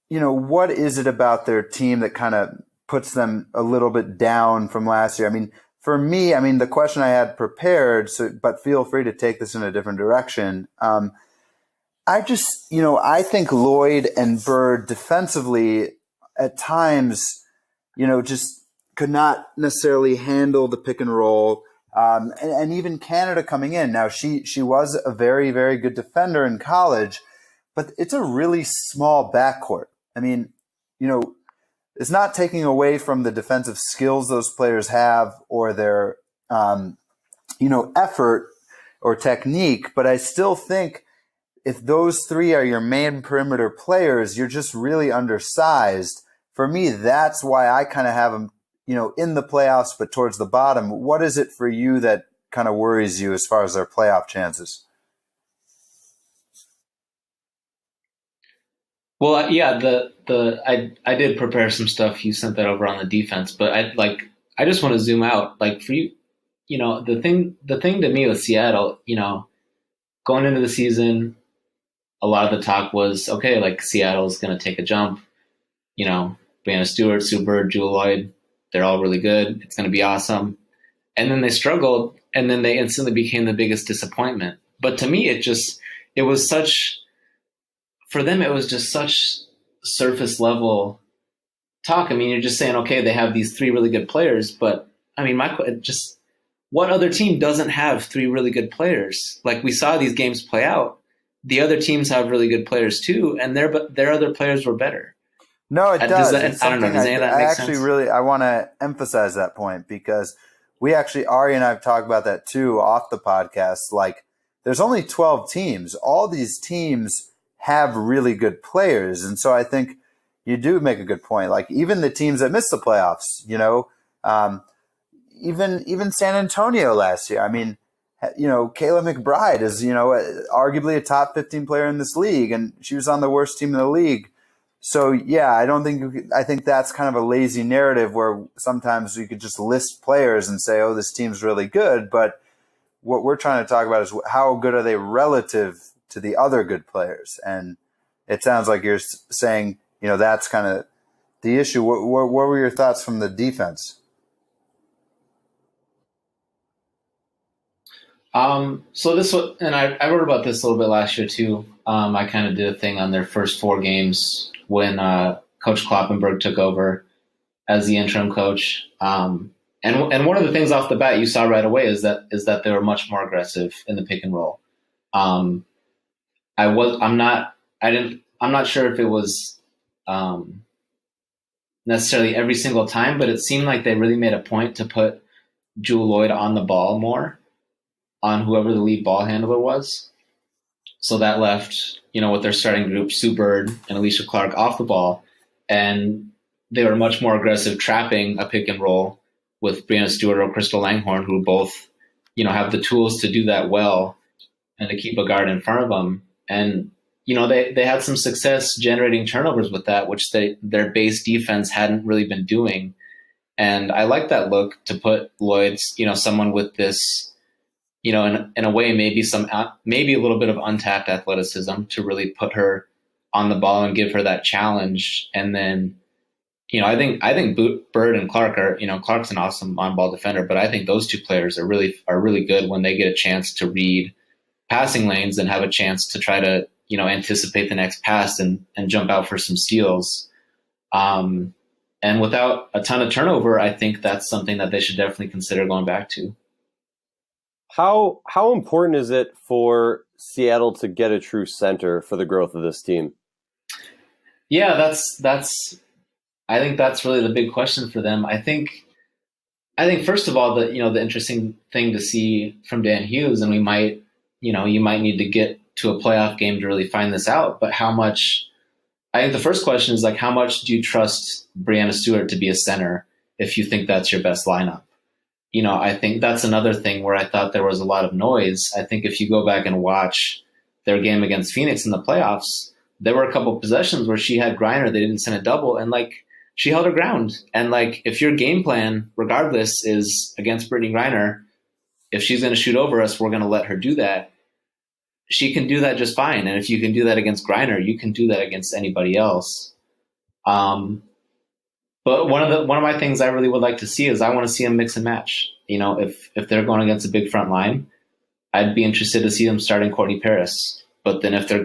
what is it about their team that kind of puts them a little bit down from last year? I mean, for me, the question I had prepared, but feel free to take this in a different direction. I just, I think Lloyd and Bird defensively at times, just could not necessarily handle the pick and roll. And even Canada coming in. Now, she was a very, very good defender in college, but it's a really small backcourt. I mean, it's not taking away from the defensive skills those players have or their, effort or technique, but I still think if those three are your main perimeter players, you're just really undersized. For me, that's why I kind of have them, in the playoffs, but towards the bottom. What is it for you that kind of worries you as far as their playoff chances? Well, yeah, I did prepare some stuff. You sent that over on the defense, but I just want to zoom out. Like for you, the thing to me with Seattle, going into the season, a lot of the talk was, okay, like Seattle's going to take a jump. Brianna Stewart, Sue Bird, Jewel Lloyd, they're all really good. It's going to be awesome. And then they struggled, and then they instantly became the biggest disappointment. But to me, it was such surface level talk. I mean, you're just saying, okay, they have these three really good players, but I mean, what other team doesn't have three really good players? Like we saw these games play out. The other teams have really good players too, and their other players were better. No, it does. I don't know. Does any of that make sense? I want to emphasize that point because Ari and I have talked about that too off the podcast. Like, there's only 12 teams. All these teams have really good players, and so I think you do make a good point. Like even the teams that missed the playoffs, even San Antonio last year. I mean, Kayla McBride is, arguably a top 15 player in this league, and she was on the worst team in the league. So, yeah, I think that's kind of a lazy narrative where sometimes you could just list players and say, oh, this team's really good. But what we're trying to talk about is how good are they relative to the other good players? And it sounds like you're saying, that's kind of the issue. What were your thoughts from the defense? So this was, and I wrote about this a little bit last year too. I kind of did a thing on their first 4 games when Coach Kloppenberg took over as the interim coach. And one of the things off the bat you saw right away is that they were much more aggressive in the pick and roll. I'm not sure if it was necessarily every single time, but it seemed like they really made a point to put Jewel Lloyd on the ball more, on whoever the lead ball handler was. So that left, with their starting group, Sue Bird and Alicia Clark off the ball. And they were much more aggressive trapping a pick and roll with Brianna Stewart or Crystal Langhorne, who both, have the tools to do that well and to keep a guard in front of them. And, they had some success generating turnovers with that, which their base defense hadn't really been doing. And I like that look to put Lloyd, someone with this, in a way, maybe a little bit of untapped athleticism to really put her on the ball and give her that challenge. And then, I think Bird and Clark are, Clark's an awesome on-ball defender, but I think those two players are really good when they get a chance to read passing lanes and have a chance to try to, anticipate the next pass and jump out for some steals. And without a ton of turnover, I think that's something that they should definitely consider going back to. How important is it for Seattle to get a true center for the growth of this team? Yeah, I think that's really the big question for them. I think first of all, the interesting thing to see from Dan Hughes, and you might need to get to a playoff game to really find this out, but I think the first question is how much do you trust Breanna Stewart to be a center if you think that's your best lineup? I think that's another thing where I thought there was a lot of noise. I think if you go back and watch their game against Phoenix in the playoffs, there were a couple of possessions where she had Griner, they didn't send a double, and she held her ground. And if your game plan, regardless, is against Brittany Griner, if she's going to shoot over us, we're going to let her do that. She can do that just fine. And if you can do that against Griner, you can do that against anybody else. But one of my things I really would like to see is I want to see them mix and match. If they're going against a big front line, I'd be interested to see them starting Courtney Paris. But then if they're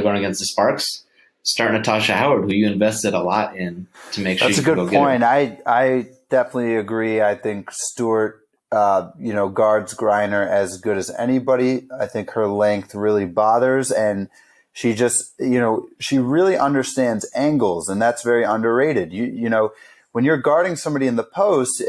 going against the Sparks, start Natasha Howard, who you invested a lot in to make sure. That's a good point. I definitely agree. I think Stewart, guards Griner as good as anybody. I think her length really bothers, and she just, she really understands angles, and that's very underrated. When you're guarding somebody in the post,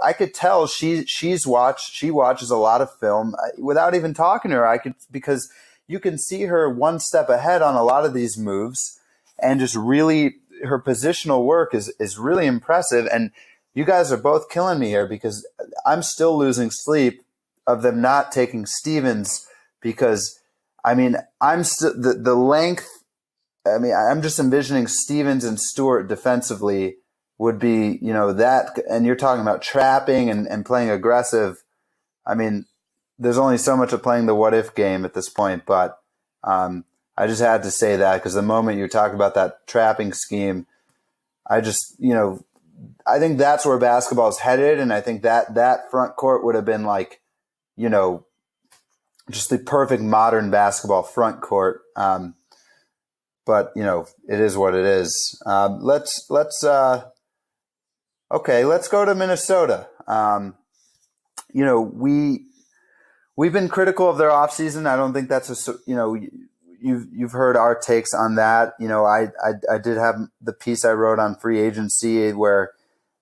I could tell she watches a lot of film without even talking to her. Because you can see her one step ahead on a lot of these moves, and just really her positional work is really impressive. And you guys are both killing me here because I'm still losing sleep of them not taking Stevens because, I'm still the length. I'm just envisioning Stevens and Stewart defensively would be, that, and you're talking about trapping and playing aggressive. There's only so much of playing the what if game at this point, but I just had to say that because the moment you talk about that trapping scheme, I think that's where basketball is headed. And I think that front court would have been just the perfect modern basketball front court. But it is what it is. Let's go to Minnesota. We've been critical of their offseason. I don't think that's you've heard our takes on that. I did have the piece I wrote on free agency where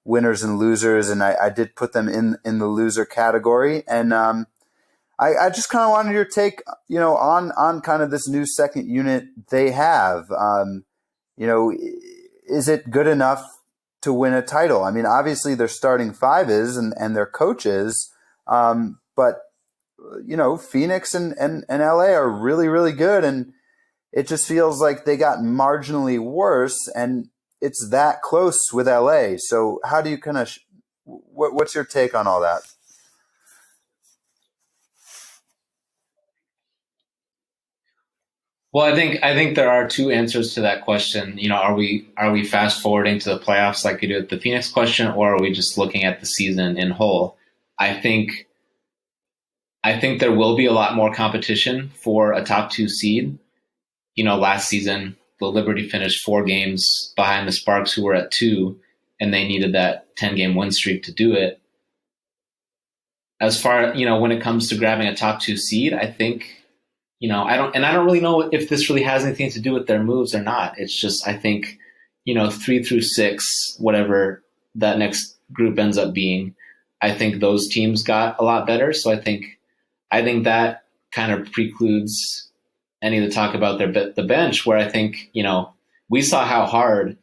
winners and losers, and I did put them in the loser category. And I just kind of wanted your take, on kind of this new second unit they have. Is it good enough to win a title? Obviously their starting five is, and their coaches, but Phoenix and LA are really, really good. And it just feels like they got marginally worse, and it's that close with LA. So how do you kind of, what's your take on all that? Well, I think there are two answers to that question. Are we fast forwarding to the playoffs like we do at the Phoenix question, or are we just looking at the season in whole? I think there will be a lot more competition for a top 2 seed. Last season, the Liberty finished 4 games behind the Sparks, who were at 2, and they needed that 10-game win streak to do it. As far, when it comes to grabbing a top 2 seed, I think, I don't really know if this really has anything to do with their moves or not. It's just, I think, 3 through 6, whatever that next group ends up being, I think those teams got a lot better. So I think that kind of precludes any of the talk about the bench, where I think, we saw how hard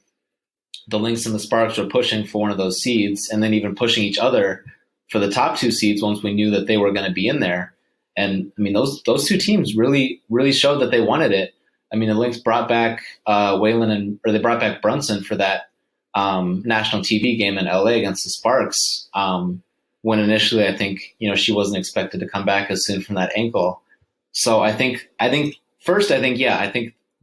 the Lynx and the Sparks were pushing for one of those seeds, and then even pushing each other for the top 2 seeds once we knew that they were going to be in there. And I mean, those two teams really showed that they wanted it. I mean, the Lynx brought back they brought back Brunson for that national TV game in LA against the Sparks. When initially, I think she wasn't expected to come back as soon from that ankle. So I think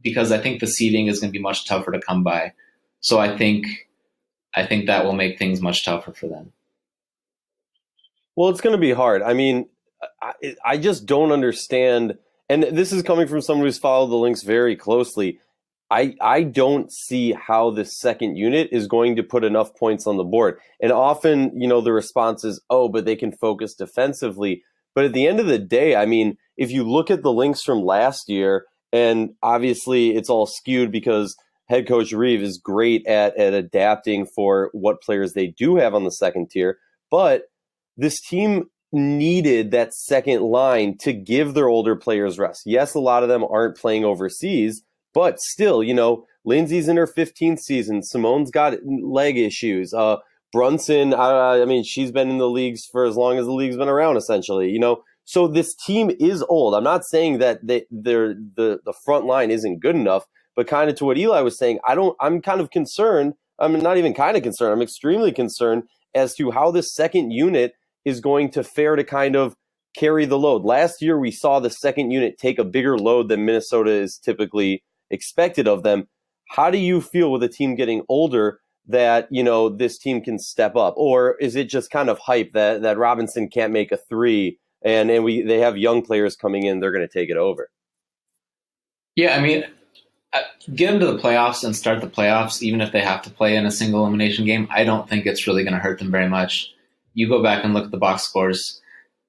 because I think the seeding is going to be much tougher to come by. So I think that will make things much tougher for them. Well, it's going to be hard. I mean, I just don't understand. And this is coming from someone who's followed the Lynx very closely. I don't see how this second unit is going to put enough points on the board. And often, the response is, but they can focus defensively. But at the end of the day, I mean, if you look at the Lynx from last year, and obviously it's all skewed because head coach Reeve is great at adapting for what players they do have on the second tier. But this team needed that second line to give their older players rest. Yes, a lot of them aren't playing overseas, but still, Lindsay's in her 15th season. Simone's got leg issues. Brunson, I mean, she's been in the leagues for as long as the league's been around, essentially. So this team is old. I'm not saying that the front line isn't good enough, but kind of to what Eli was saying, I'm kind of concerned. I'm not even kind of concerned. I'm extremely concerned as to how this second unit is going to fare to kind of carry the load. Last year, we saw the second unit take a bigger load than Minnesota is typically expected of them. How do you feel with a team getting older that, this team can step up? Or is it just kind of hype that Robinson can't make a three and they have young players coming in, they're going to take it over? Yeah, I mean, get them to the playoffs and start the playoffs, even if they have to play in a single elimination game. I don't think it's really going to hurt them very much. You go back and look at the box scores.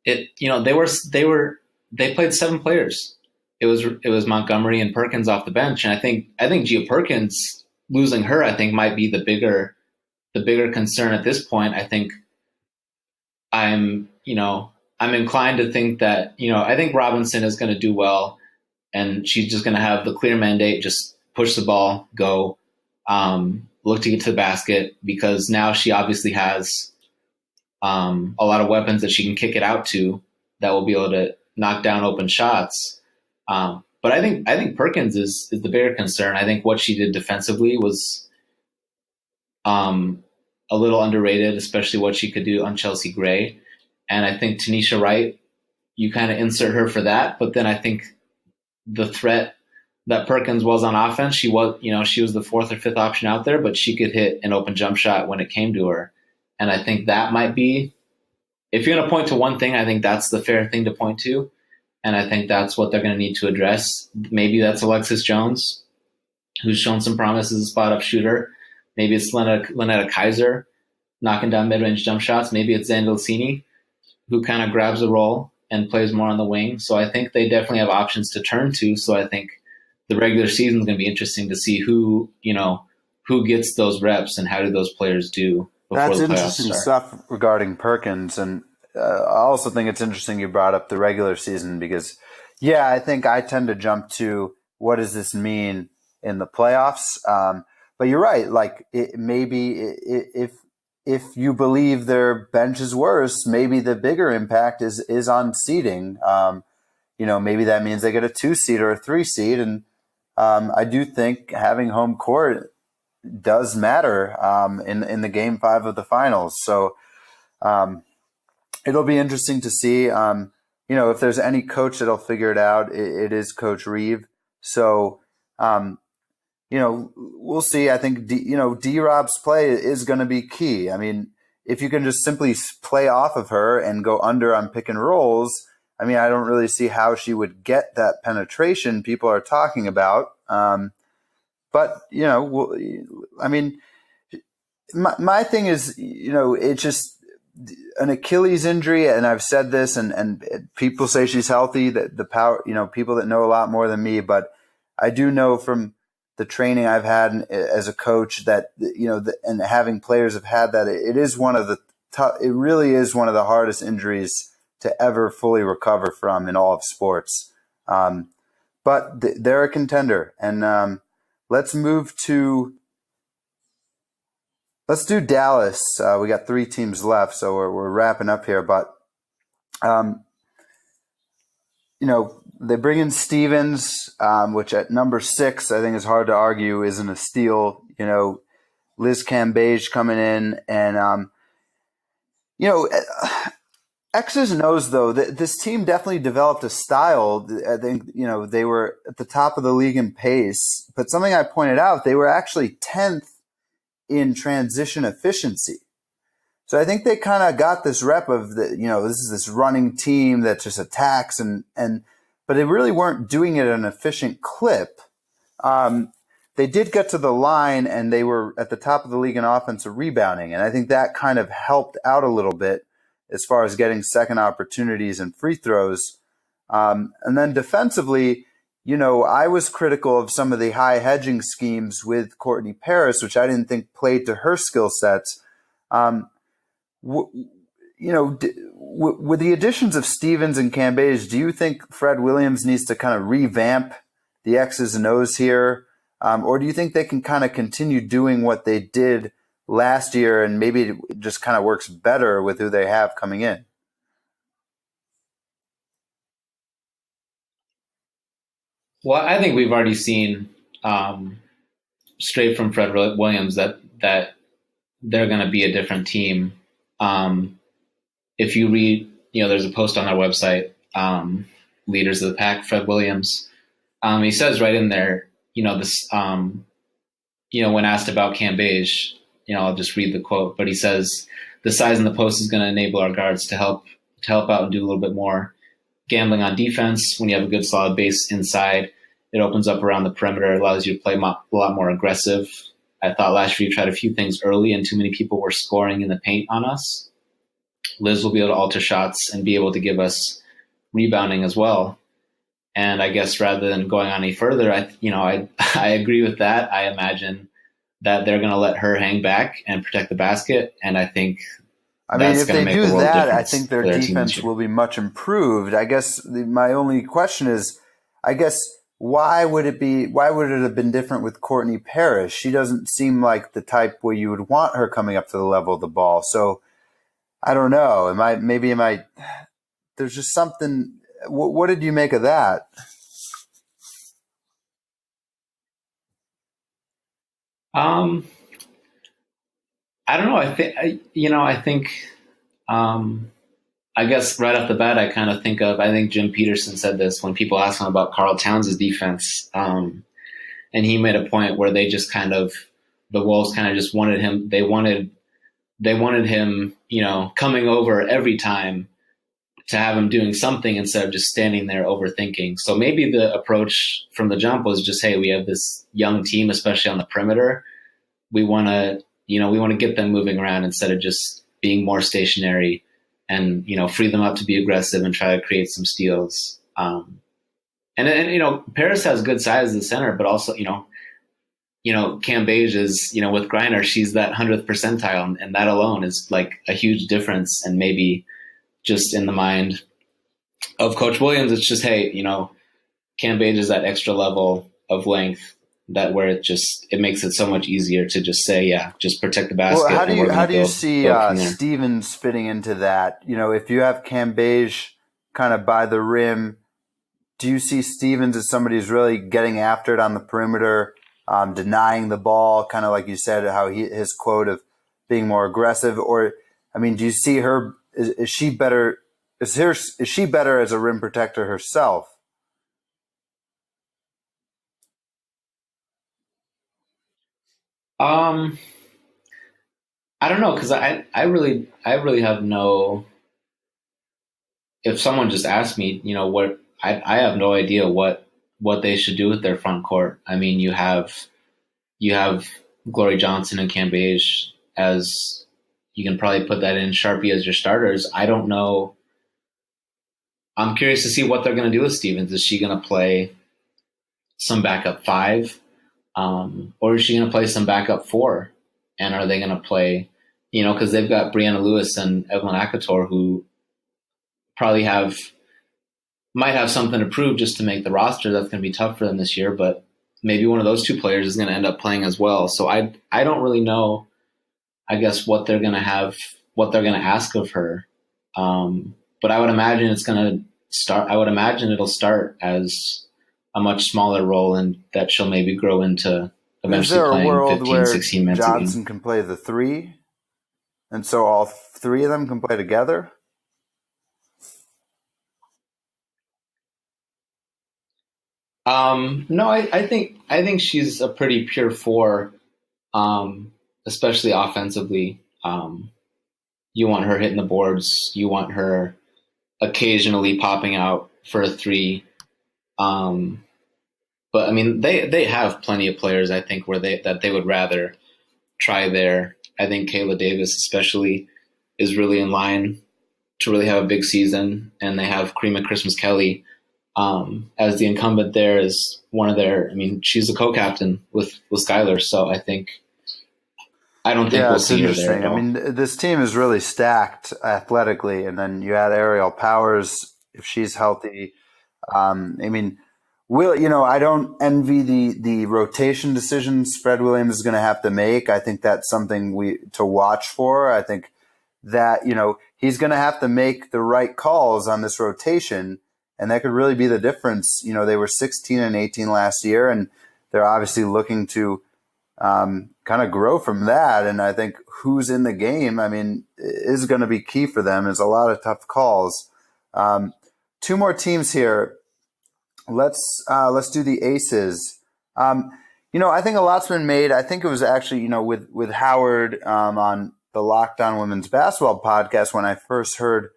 They played 7 players. It was Montgomery and Perkins off the bench, and I think Gia Perkins, losing her, I think, might be the bigger concern at this point. I think I'm inclined to think that I think Robinson is going to do well, and she's just going to have the clear mandate, just push the ball, go, look to get to the basket, because now she obviously has a lot of weapons that she can kick it out to that will be able to knock down open shots. But I think Perkins is the bigger concern. I think what she did defensively was a little underrated, especially what she could do on Chelsea Gray. And I think Tanisha Wright, you kind of insert her for that. But then I think the threat that Perkins was on offense, she was the 4th or 5th option out there, but she could hit an open jump shot when it came to her. And I think that might be, if you're going to point to one thing, I think that's the fair thing to point to. And I think that's what they're going to need to address. Maybe that's Alexis Jones, who's shown some promise as a spot-up shooter. Maybe it's Lynetta Kaiser knocking down mid-range jump shots. Maybe it's Zandalcini, who kind of grabs the role and plays more on the wing. So I think they definitely have options to turn to. So I think the regular season is going to be interesting to see who gets those reps and how do those players do before That's the playoffs interesting start. stuff regarding Perkins. And I also think it's interesting you brought up the regular season because, I think I tend to jump to what does this mean in the playoffs. But you're right. Like if you believe their bench is worse, maybe the bigger impact is on seeding. Maybe that means they get a 2 seed or a 3 seed. And I do think having home court does matter in the game 5 of the finals. So it'll be interesting to see, if there's any coach that'll figure it out, it is Coach Reeve. So, we'll see. I think, D-Rob's play is going to be key. I mean, if you can just simply play off of her and go under on pick and rolls, I mean, I don't really see how she would get that penetration people are talking about. But, I mean, my thing is, it's just an Achilles injury. And I've said this and people say she's healthy, that the power, people that know a lot more than me, but I do know from the training I've had as a coach that, and having players have had that, it is it really is one of the hardest injuries to ever fully recover from in all of sports. But they're a contender. And let's do Dallas. We got 3 teams left, so we're wrapping up here. But they bring in Stevens, which at number 6, I think is hard to argue isn't a steal. Liz Cambage coming in, and X's and O's, though, this team definitely developed a style. I think, they were at the top of the league in pace, but something I pointed out, they were actually 10th in transition efficiency. So I think they kind of got this rep of this is this running team that just attacks but they really weren't doing it at an efficient clip. They did get to the line, and they were at the top of the league in offensive rebounding. And I think that kind of helped out a little bit as far as getting second opportunities and free throws. And then defensively, I was critical of some of the high hedging schemes with Courtney Paris, which I didn't think played to her skill sets. With the additions of Stevens and Cambage, do you think Fred Williams needs to kind of revamp the X's and O's here? Or do you think they can kind of continue doing what they did last year, and maybe it just kind of works better with who they have coming in? Well, I think we've already seen straight from Fred Williams that they're going to be a different team. If you read, there's a post on our website, Leaders of the Pack, Fred Williams. He says right in there, this, when asked about Cambage, I'll just read the quote, but he says, "The size in the post is going to enable our guards to help out and do a little bit more gambling on defense. When you have a good solid base inside, it opens up around the perimeter, allows you to play a lot more aggressive. I thought last year you tried a few things early and too many people were scoring in the paint on us. Liz will be able to alter shots and be able to give us rebounding as well." And I guess rather than going on any further, I agree with that. I imagine that they're going to let her hang back and protect the basket. And I think if they do that, I think their defense will be much improved. I guess my only question is, why would it have been different with Courtney Paris? She doesn't seem like the type where you would want her coming up to the level of the ball. So I don't know. There's just something. What did you make of that? I don't know. I think I guess right off the bat, I think Jim Peterson said this when people asked him about Karl Towns' defense. And he made a point where they just the Wolves kind of just wanted him. They wanted him, coming over every time to have him doing something instead of just standing there overthinking. So maybe the approach from the jump was just, hey, we have this young team, especially on the perimeter. We want to get them moving around instead of just being more stationary and, free them up to be aggressive and try to create some steals. And Paris has good size as the center, but also, Cambage is, with Griner, she's that 100th percentile, and that alone is like a huge difference. And maybe just in the mind of Coach Williams, it's just, hey, Cambage is that extra level of length that where it makes it so much easier to just say, yeah, just protect the basket. Well, how do you see Stevens fitting into that? If you have Cambage kind of by the rim, do you see Stevens as somebody who's really getting after it on the perimeter, denying the ball, kind of like you said, his quote of being more aggressive? Or, do you see her? Is she better? Is she better as a rim protector herself? I don't know, because I really have no. If someone just asked me, what I have no idea what they should do with their front court. You have Glory Johnson and Cambage as. You can probably put that in Sharpie as your starters. I don't know. I'm curious to see what they're going to do with Stevens. Is she going to play some backup 5? Or is she going to play some backup 4? And are they going to play, because they've got Brianna Lewis and Evelyn Akator, who probably might have something to prove just to make the roster. That's going to be tough for them this year, but maybe one of those two players is going to end up playing as well. So I don't really know, I guess, what they're going to ask of her. But I would imagine it's going to start. I would imagine it'll start as a much smaller role, and that she'll maybe grow into eventually playing 15, 16 minutes a game. Johnson can play the three, and so all three of them can play together? No, I think she's a pretty pure four, especially offensively. You want her hitting the boards. You want her occasionally popping out for a three. But I mean, they have plenty of players, I think, that they would rather try there. I think Kayla Davis especially is really in line to really have a big season, and they have Karima Christmas Kelly as the incumbent there is one of their. I mean, she's a co-captain with Skylar, so I don't think we'll see her there at all. I mean, this team is really stacked athletically, and then you add Aerial Powers if she's healthy. I mean, I don't envy the rotation decisions Fred Williams is going to have to make. I think that's something to watch for. I think that, he's going to have to make the right calls on this rotation, and that could really be the difference. They were 16 and 18 last year, and they're obviously looking to kind of grow from that. And I think who's in the game, I mean, is going to be key for them. There's a lot of tough calls. Two more teams here. Let's do the Aces. I think a lot's been made. I think it was actually, with Howard on the Locked On Women's Basketball podcast when I first heard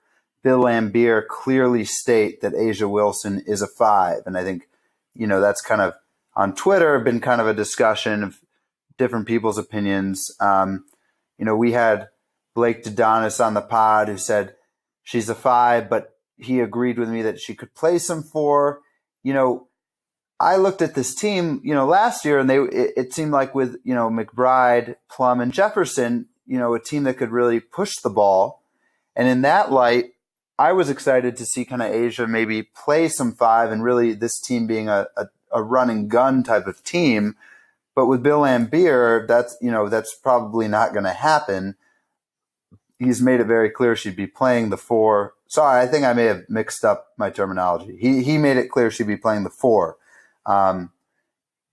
Bill Laimbeer clearly state that A'ja Wilson is a 5. And I think, that's kind of on Twitter been kind of a discussion of different people's opinions. We had Blake Dodonis on the pod who said she's a 5, but he agreed with me that she could play some 4. I looked at this team, last year, and it seemed like with, McBride, Plum, and Jefferson, a team that could really push the ball. And in that light, I was excited to see kind of A'ja maybe play some 5 and really this team being a run and gun type of team. But with Bill Laimbeer, that's probably not going to happen. He's made it very clear she'd be playing the 4. Sorry, I think I may have mixed up my terminology. He made it clear she'd be playing the 4.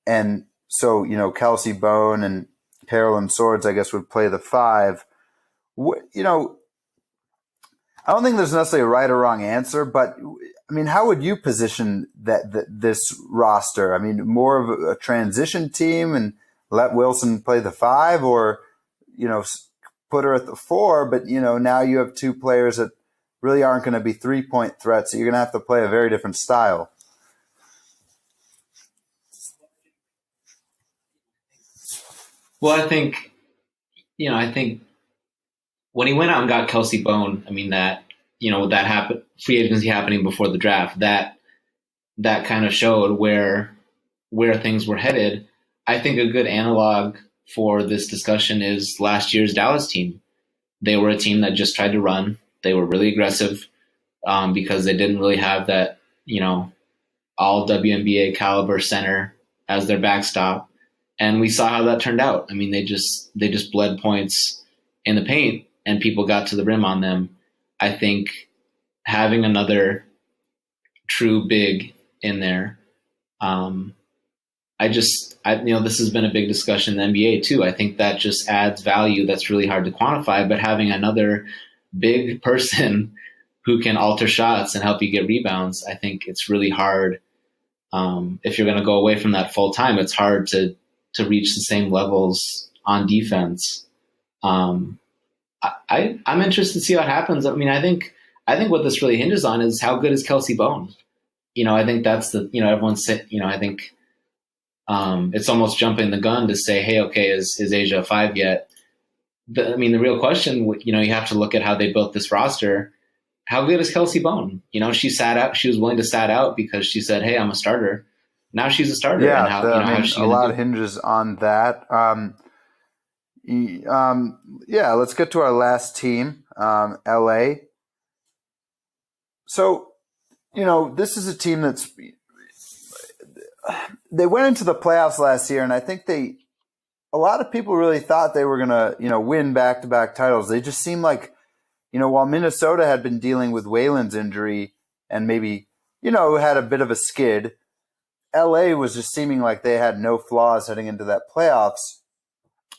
And so, Kelsey Bone and Carolyn Swords, I guess, would play the 5. I don't think there's necessarily a right or wrong answer, but I mean, how would you position this roster? I mean, more of a transition team and let Wilson play the 5, or, put her at the 4, but, now you have two players that really aren't going to be 3-point threats. So you're going to have to play a very different style. Well, I think when he went out and got Kelsey Bone, I mean that happened, free agency happening before the draft, that kind of showed where things were headed. I think a good analog for this discussion is last year's Dallas team. They were a team that just tried to run. They were really aggressive because they didn't really have that, all WNBA caliber center as their backstop. And we saw how that turned out. I mean, they just bled points in the paint and people got to the rim on them. I think having another true big in there, this has been a big discussion in the NBA too. I think that just adds value that's really hard to quantify, but having another big person who can alter shots and help you get rebounds, I think it's really hard. If you're going to go away from that full time, it's hard to reach the same levels on defense. I'm interested to see what happens. I mean, I think what this really hinges on is how good is Kelsey Bone. I think that's everyone's saying, I think it's almost jumping the gun to say, hey, okay, is A'ja a 5 yet? The real question, you have to look at how they built this roster. How good is Kelsey Bone? She sat out. She was willing to sat out because she said, hey, I'm a starter. Now she's a starter. Yeah, and a lot hinges on that. Let's get to our last team, LA. So, this is a team they went into the playoffs last year, and I think a lot of people really thought they were going to, win back-to-back titles. They just seemed like, while Minnesota had been dealing with Whalen's injury and maybe, had a bit of a skid. LA was just seeming like they had no flaws heading into that playoffs.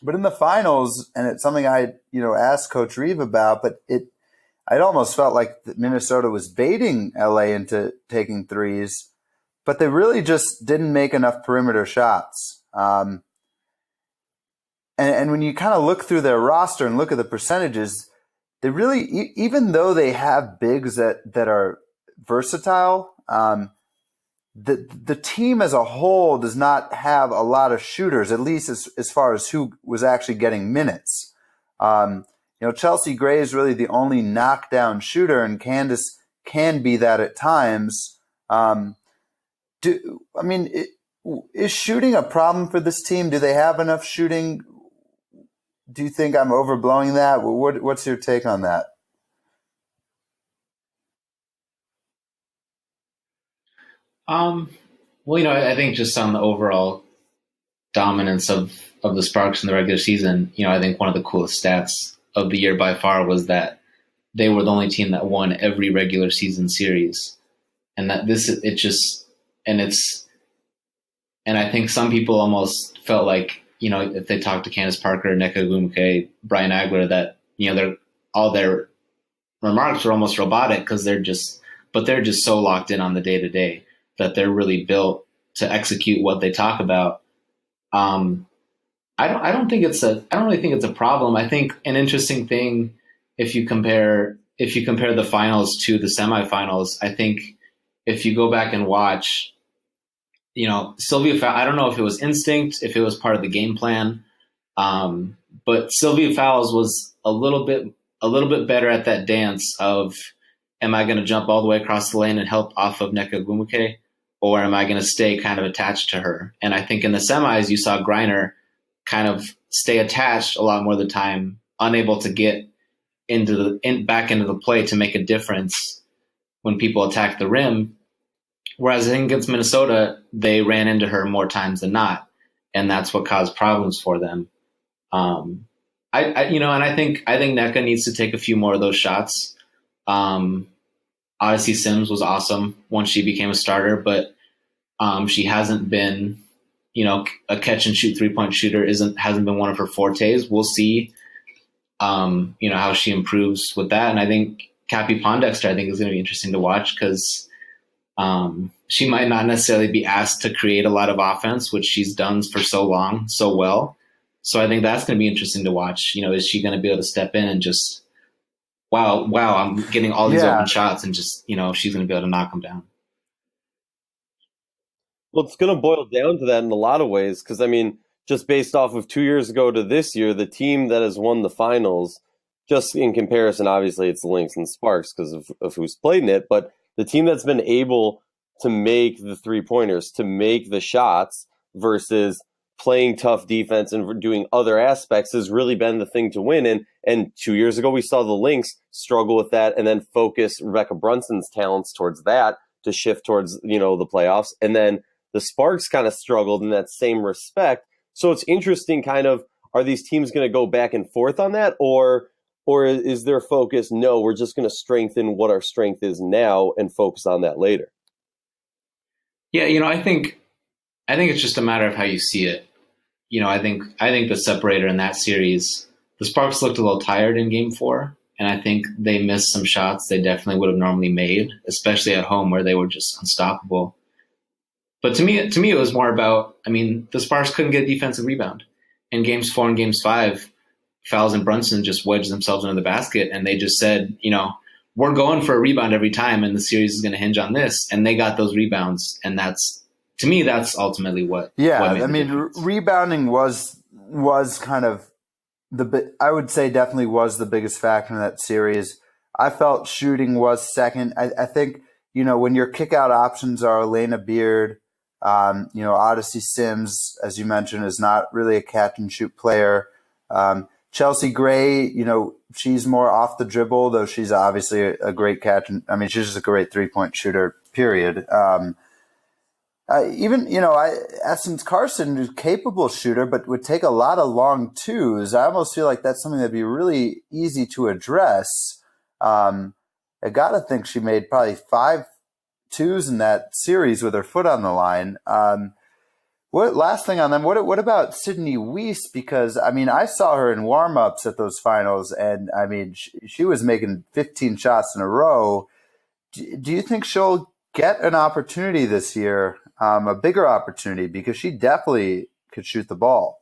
But in the finals, and it's something I, asked Coach Reeve about, but I'd almost felt like Minnesota was baiting LA into taking threes, but they really just didn't make enough perimeter shots. And when you kind of look through their roster and look at the percentages, they really, even though they have bigs that are versatile, the team as a whole does not have a lot of shooters, at least as far as who was actually getting minutes. Chelsea Gray is really the only knockdown shooter, and Candace can be that at times. Is shooting a problem for this team? Do they have enough shooting? Do you think I'm overblowing that? What's your take on that? I think just on the overall dominance of the Sparks in the regular season, I think one of the coolest stats of the year by far was that they were the only team that won every regular season series. And that and I think some people almost felt like, if they talked to Candace Parker, Nneka Ogwumike, Brian Agler, that, all their remarks were almost robotic because they're just so locked in on the day to day that they're really built to execute what they talk about. I don't really think it's a problem. I think an interesting thing, if you compare the finals to the semifinals, I think if you go back and watch, Sylvia, I don't know if it was instinct, if it was part of the game plan, but Sylvia Fowles was a little bit better at that dance of, am I going to jump all the way across the lane and help off of Nneka Ogwumike, or am I going to stay kind of attached to her? And I think in the semis, you saw Griner kind of stay attached a lot more of the time, unable to get back into the play to make a difference when people attack the rim. Whereas I think against Minnesota, they ran into her more times than not, and that's what caused problems for them. And I think Nneka needs to take a few more of those shots. Odyssey Sims was awesome once she became a starter, but she hasn't been, a catch and shoot 3-point shooter hasn't been one of her fortes. We'll see, how she improves with that. And I think Cappie Pondexter, is going to be interesting to watch because she might not necessarily be asked to create a lot of offense, which she's done for so long, so well. So I think that's going to be interesting to watch. Is she going to be able to step in and just, wow, I'm getting all these open shots, and just, she's going to be able to knock them down. Well, it's going to boil down to that in a lot of ways, because, just based off of 2 years ago to this year, the team that has won the finals, just in comparison, obviously it's the Lynx and Sparks because of who's played in it, but the team that's been able to make the three-pointers, to make the shots versus playing tough defense and doing other aspects has really been the thing to win. And 2 years ago, we saw the Lynx struggle with that and then focus Rebecca Brunson's talents towards that to shift towards, the playoffs. And then the Sparks kind of struggled in that same respect. So it's interesting kind of, are these teams going to go back and forth on that? Or is their focus, no, we're just going to strengthen what our strength is now and focus on that later? Yeah, I think it's just a matter of how you see it. I think the separator in that series, the Sparks looked a little tired in Game 4, and I think they missed some shots they definitely would have normally made, especially at home where they were just unstoppable. But to me, it was more about, the Sparks couldn't get a defensive rebound. In Games 4 and Games 5, Fowles and Brunson just wedged themselves into the basket, and they just said, we're going for a rebound every time, and the series is going to hinge on this. And they got those rebounds, and to me, that's ultimately what. Yeah, rebounding was kind of I would say definitely was the biggest factor in that series. I felt shooting was second. I think, when your kick out options are Elena Beard, Odyssey Sims, as you mentioned, is not really a catch and shoot player. Chelsea Gray, she's more off the dribble, though she's obviously a great catch. She's just a great 3-point shooter, period. Essence Carson is a capable shooter, but would take a lot of long twos. I almost feel like that's something that'd be really easy to address. I got to think she made probably 5 twos in that series with her foot on the line. What last thing on them? What about Tiffany Hayes? Because I mean, I saw her in warm-ups at those finals, and I mean, she was making 15 shots in a row. Do you think she'll get an opportunity this year, a bigger opportunity? Because she definitely could shoot the ball.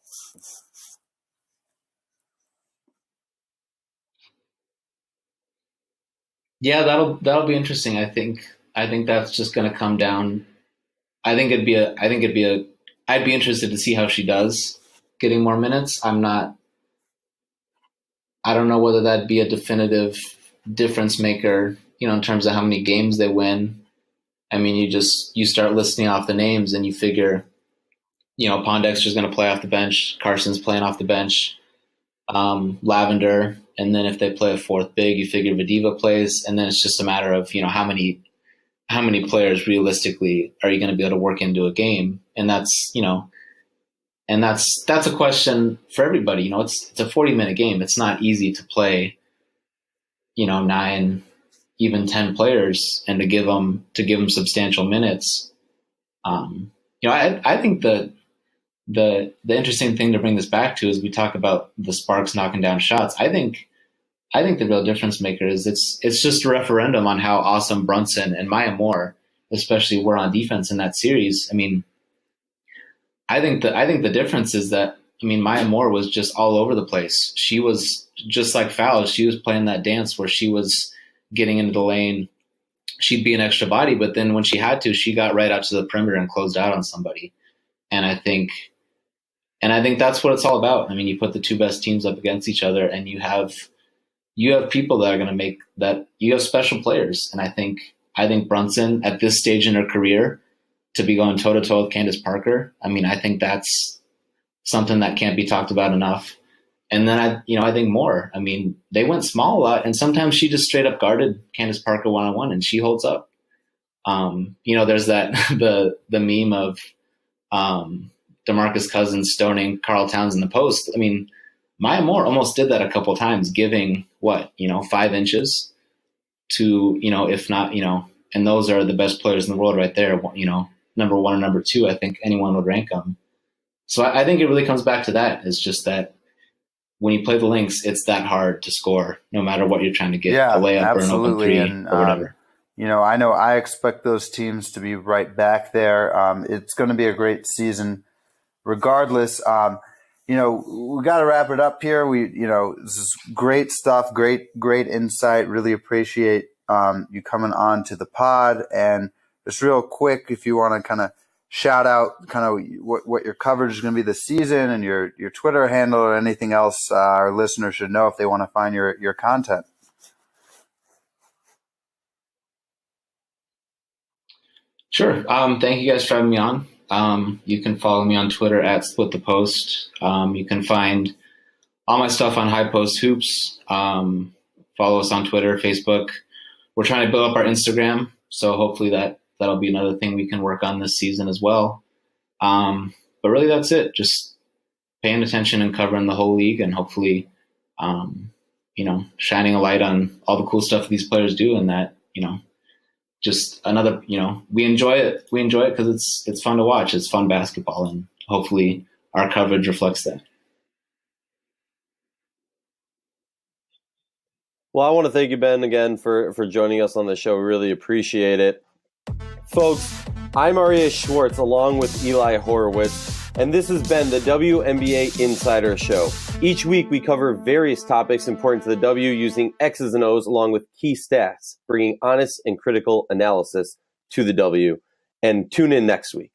Yeah, that'll be interesting. I think that's just going to come down. I'd be interested to see how she does getting more minutes. I don't know whether that'd be a definitive difference maker, in terms of how many games they win. I mean, you start listing off the names and you figure, Pondexter's going to play off the bench. Carson's playing off the bench. Lavender. And then if they play a fourth big, you figure Vadiva plays. And then it's just a matter of, how many players realistically are you going to be able to work into a game? And that's a question for everybody. It's a 40-minute game. It's not easy to play, 9, even 10 players and to give them substantial minutes. I think the interesting thing to bring this back to is we talk about the Sparks knocking down shots. I think the real difference maker is it's just a referendum on how awesome Brunson and Maya Moore, especially, were on defense in that series. I mean, I think the difference is that, Maya Moore was just all over the place. She was just like Fowles. She was playing that dance where she was getting into the lane. She'd be an extra body, but then when she had to, she got right out to the perimeter and closed out on somebody. And I think that's what it's all about. I mean, you put the two best teams up against each other, and you have people that are going to make that. You have special players, and I think Brunson at this stage in her career to be going toe to toe with Candace Parker. I think that's something that can't be talked about enough. And then I think Moore. They went small a lot, and sometimes she just straight up guarded Candace Parker one-on-one, and she holds up. There's that the meme of DeMarcus Cousins stoning Karl Towns in the post. Maya Moore almost did that a couple of times, giving 5 inches to, if not, and those are the best players in the world right there. Number 1 and number 2, I think anyone would rank them. So I think it really comes back to that. It's just that when you play the Lynx, it's that hard to score, no matter what you're trying to get, a layup absolutely. or an open three or whatever. I know I expect those teams to be right back there. It's going to be a great season regardless. We got to wrap it up here. This is great stuff, great insight. Really appreciate you coming on to the pod. And just real quick, if you want to kind of shout out kind of what your coverage is going to be this season and your Twitter handle or anything else our listeners should know if they want to find your content. Sure. Thank you guys for having me on. You can follow me on Twitter at SplitThePost. You can find all my stuff on High Post Hoops. Follow us on Twitter, Facebook. We're trying to build up our Instagram, so hopefully that'll be another thing we can work on this season as well. But really, that's it. Just paying attention and covering the whole league, and hopefully, shining a light on all the cool stuff these players do, and that, just another, we enjoy it. We enjoy it because it's fun to watch. It's fun basketball, and hopefully our coverage reflects that. Well, I want to thank you, Ben, again for joining us on the show. Really appreciate it. Folks, I'm Aryeh Schwartz along with Eli Horowitz, and this has been the WNBA Insider Show. Each week we cover various topics important to the W using X's and O's along with key stats, bringing honest and critical analysis to the W. And tune in next week.